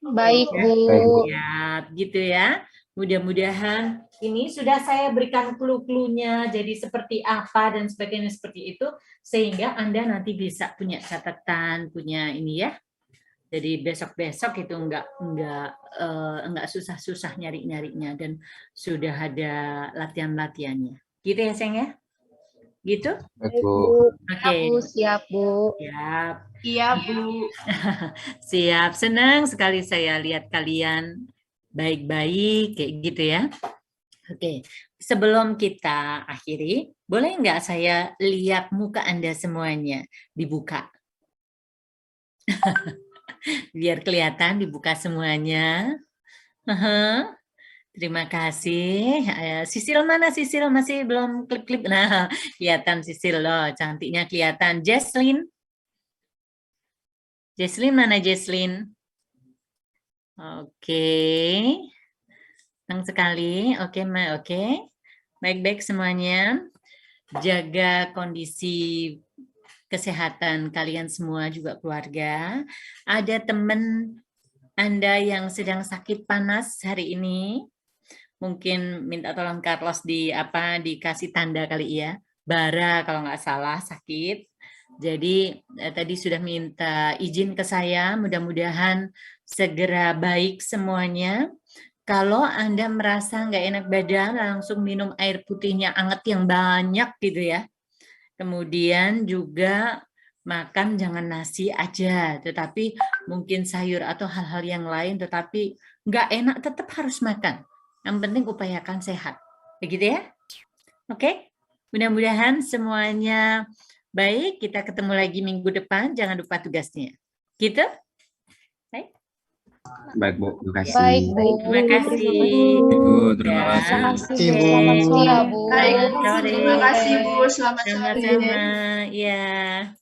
Baik, Bu. Ya, gitu ya. Mudah-mudahan ini sudah saya berikan clue-cluenya jadi seperti apa dan sebagainya seperti itu sehingga Anda nanti bisa punya catatan, punya ini ya. Jadi besok-besok itu enggak susah-susah nyari-nyarinya dan sudah ada latihan-latihannya. Gitu ya, Seng ya? Gitu? Baik, Bu. Oke. Siap, Bu. Siap. Iya, Bu. Siap, senang sekali saya lihat kalian baik-baik kayak gitu ya. Oke, sebelum kita akhiri, boleh nggak saya lihat muka Anda semuanya dibuka? Biar kelihatan dibuka semuanya. Terima kasih. Sisil mana Sisil? Masih belum klip-klip. Nah, kelihatan Sisil loh, cantiknya kelihatan. Jesslyn. Jesslyn mana Jesslyn? Oke. Senang sekali. Oke, oke. Baik-baik semuanya. Jaga kondisi kesehatan kalian semua juga keluarga. Ada teman Anda yang sedang sakit panas hari ini. Mungkin minta tolong Carlos dikasih tanda kali ya. Bara kalau nggak salah sakit. Jadi tadi sudah minta izin ke saya, mudah-mudahan segera baik semuanya. Kalau Anda merasa nggak enak badan, langsung minum air putihnya anget yang banyak gitu ya. Kemudian juga makan jangan nasi aja, tetapi mungkin sayur atau hal-hal yang lain, tetapi nggak enak tetap harus makan. Yang penting upayakan sehat. Begitu ya? Oke? Mudah-mudahan semuanya baik. Kita ketemu lagi minggu depan. Jangan lupa tugasnya. Gitu? Baik, Bu. Terima kasih. Baik, Bu. Terima kasih. Bu, terima Ya. kasih. Terima kasih, Ibu. Bu. Selamat sore, Bu. Selamat sore. Terima kasih Bu, selamat sore. Sama-sama. Ya.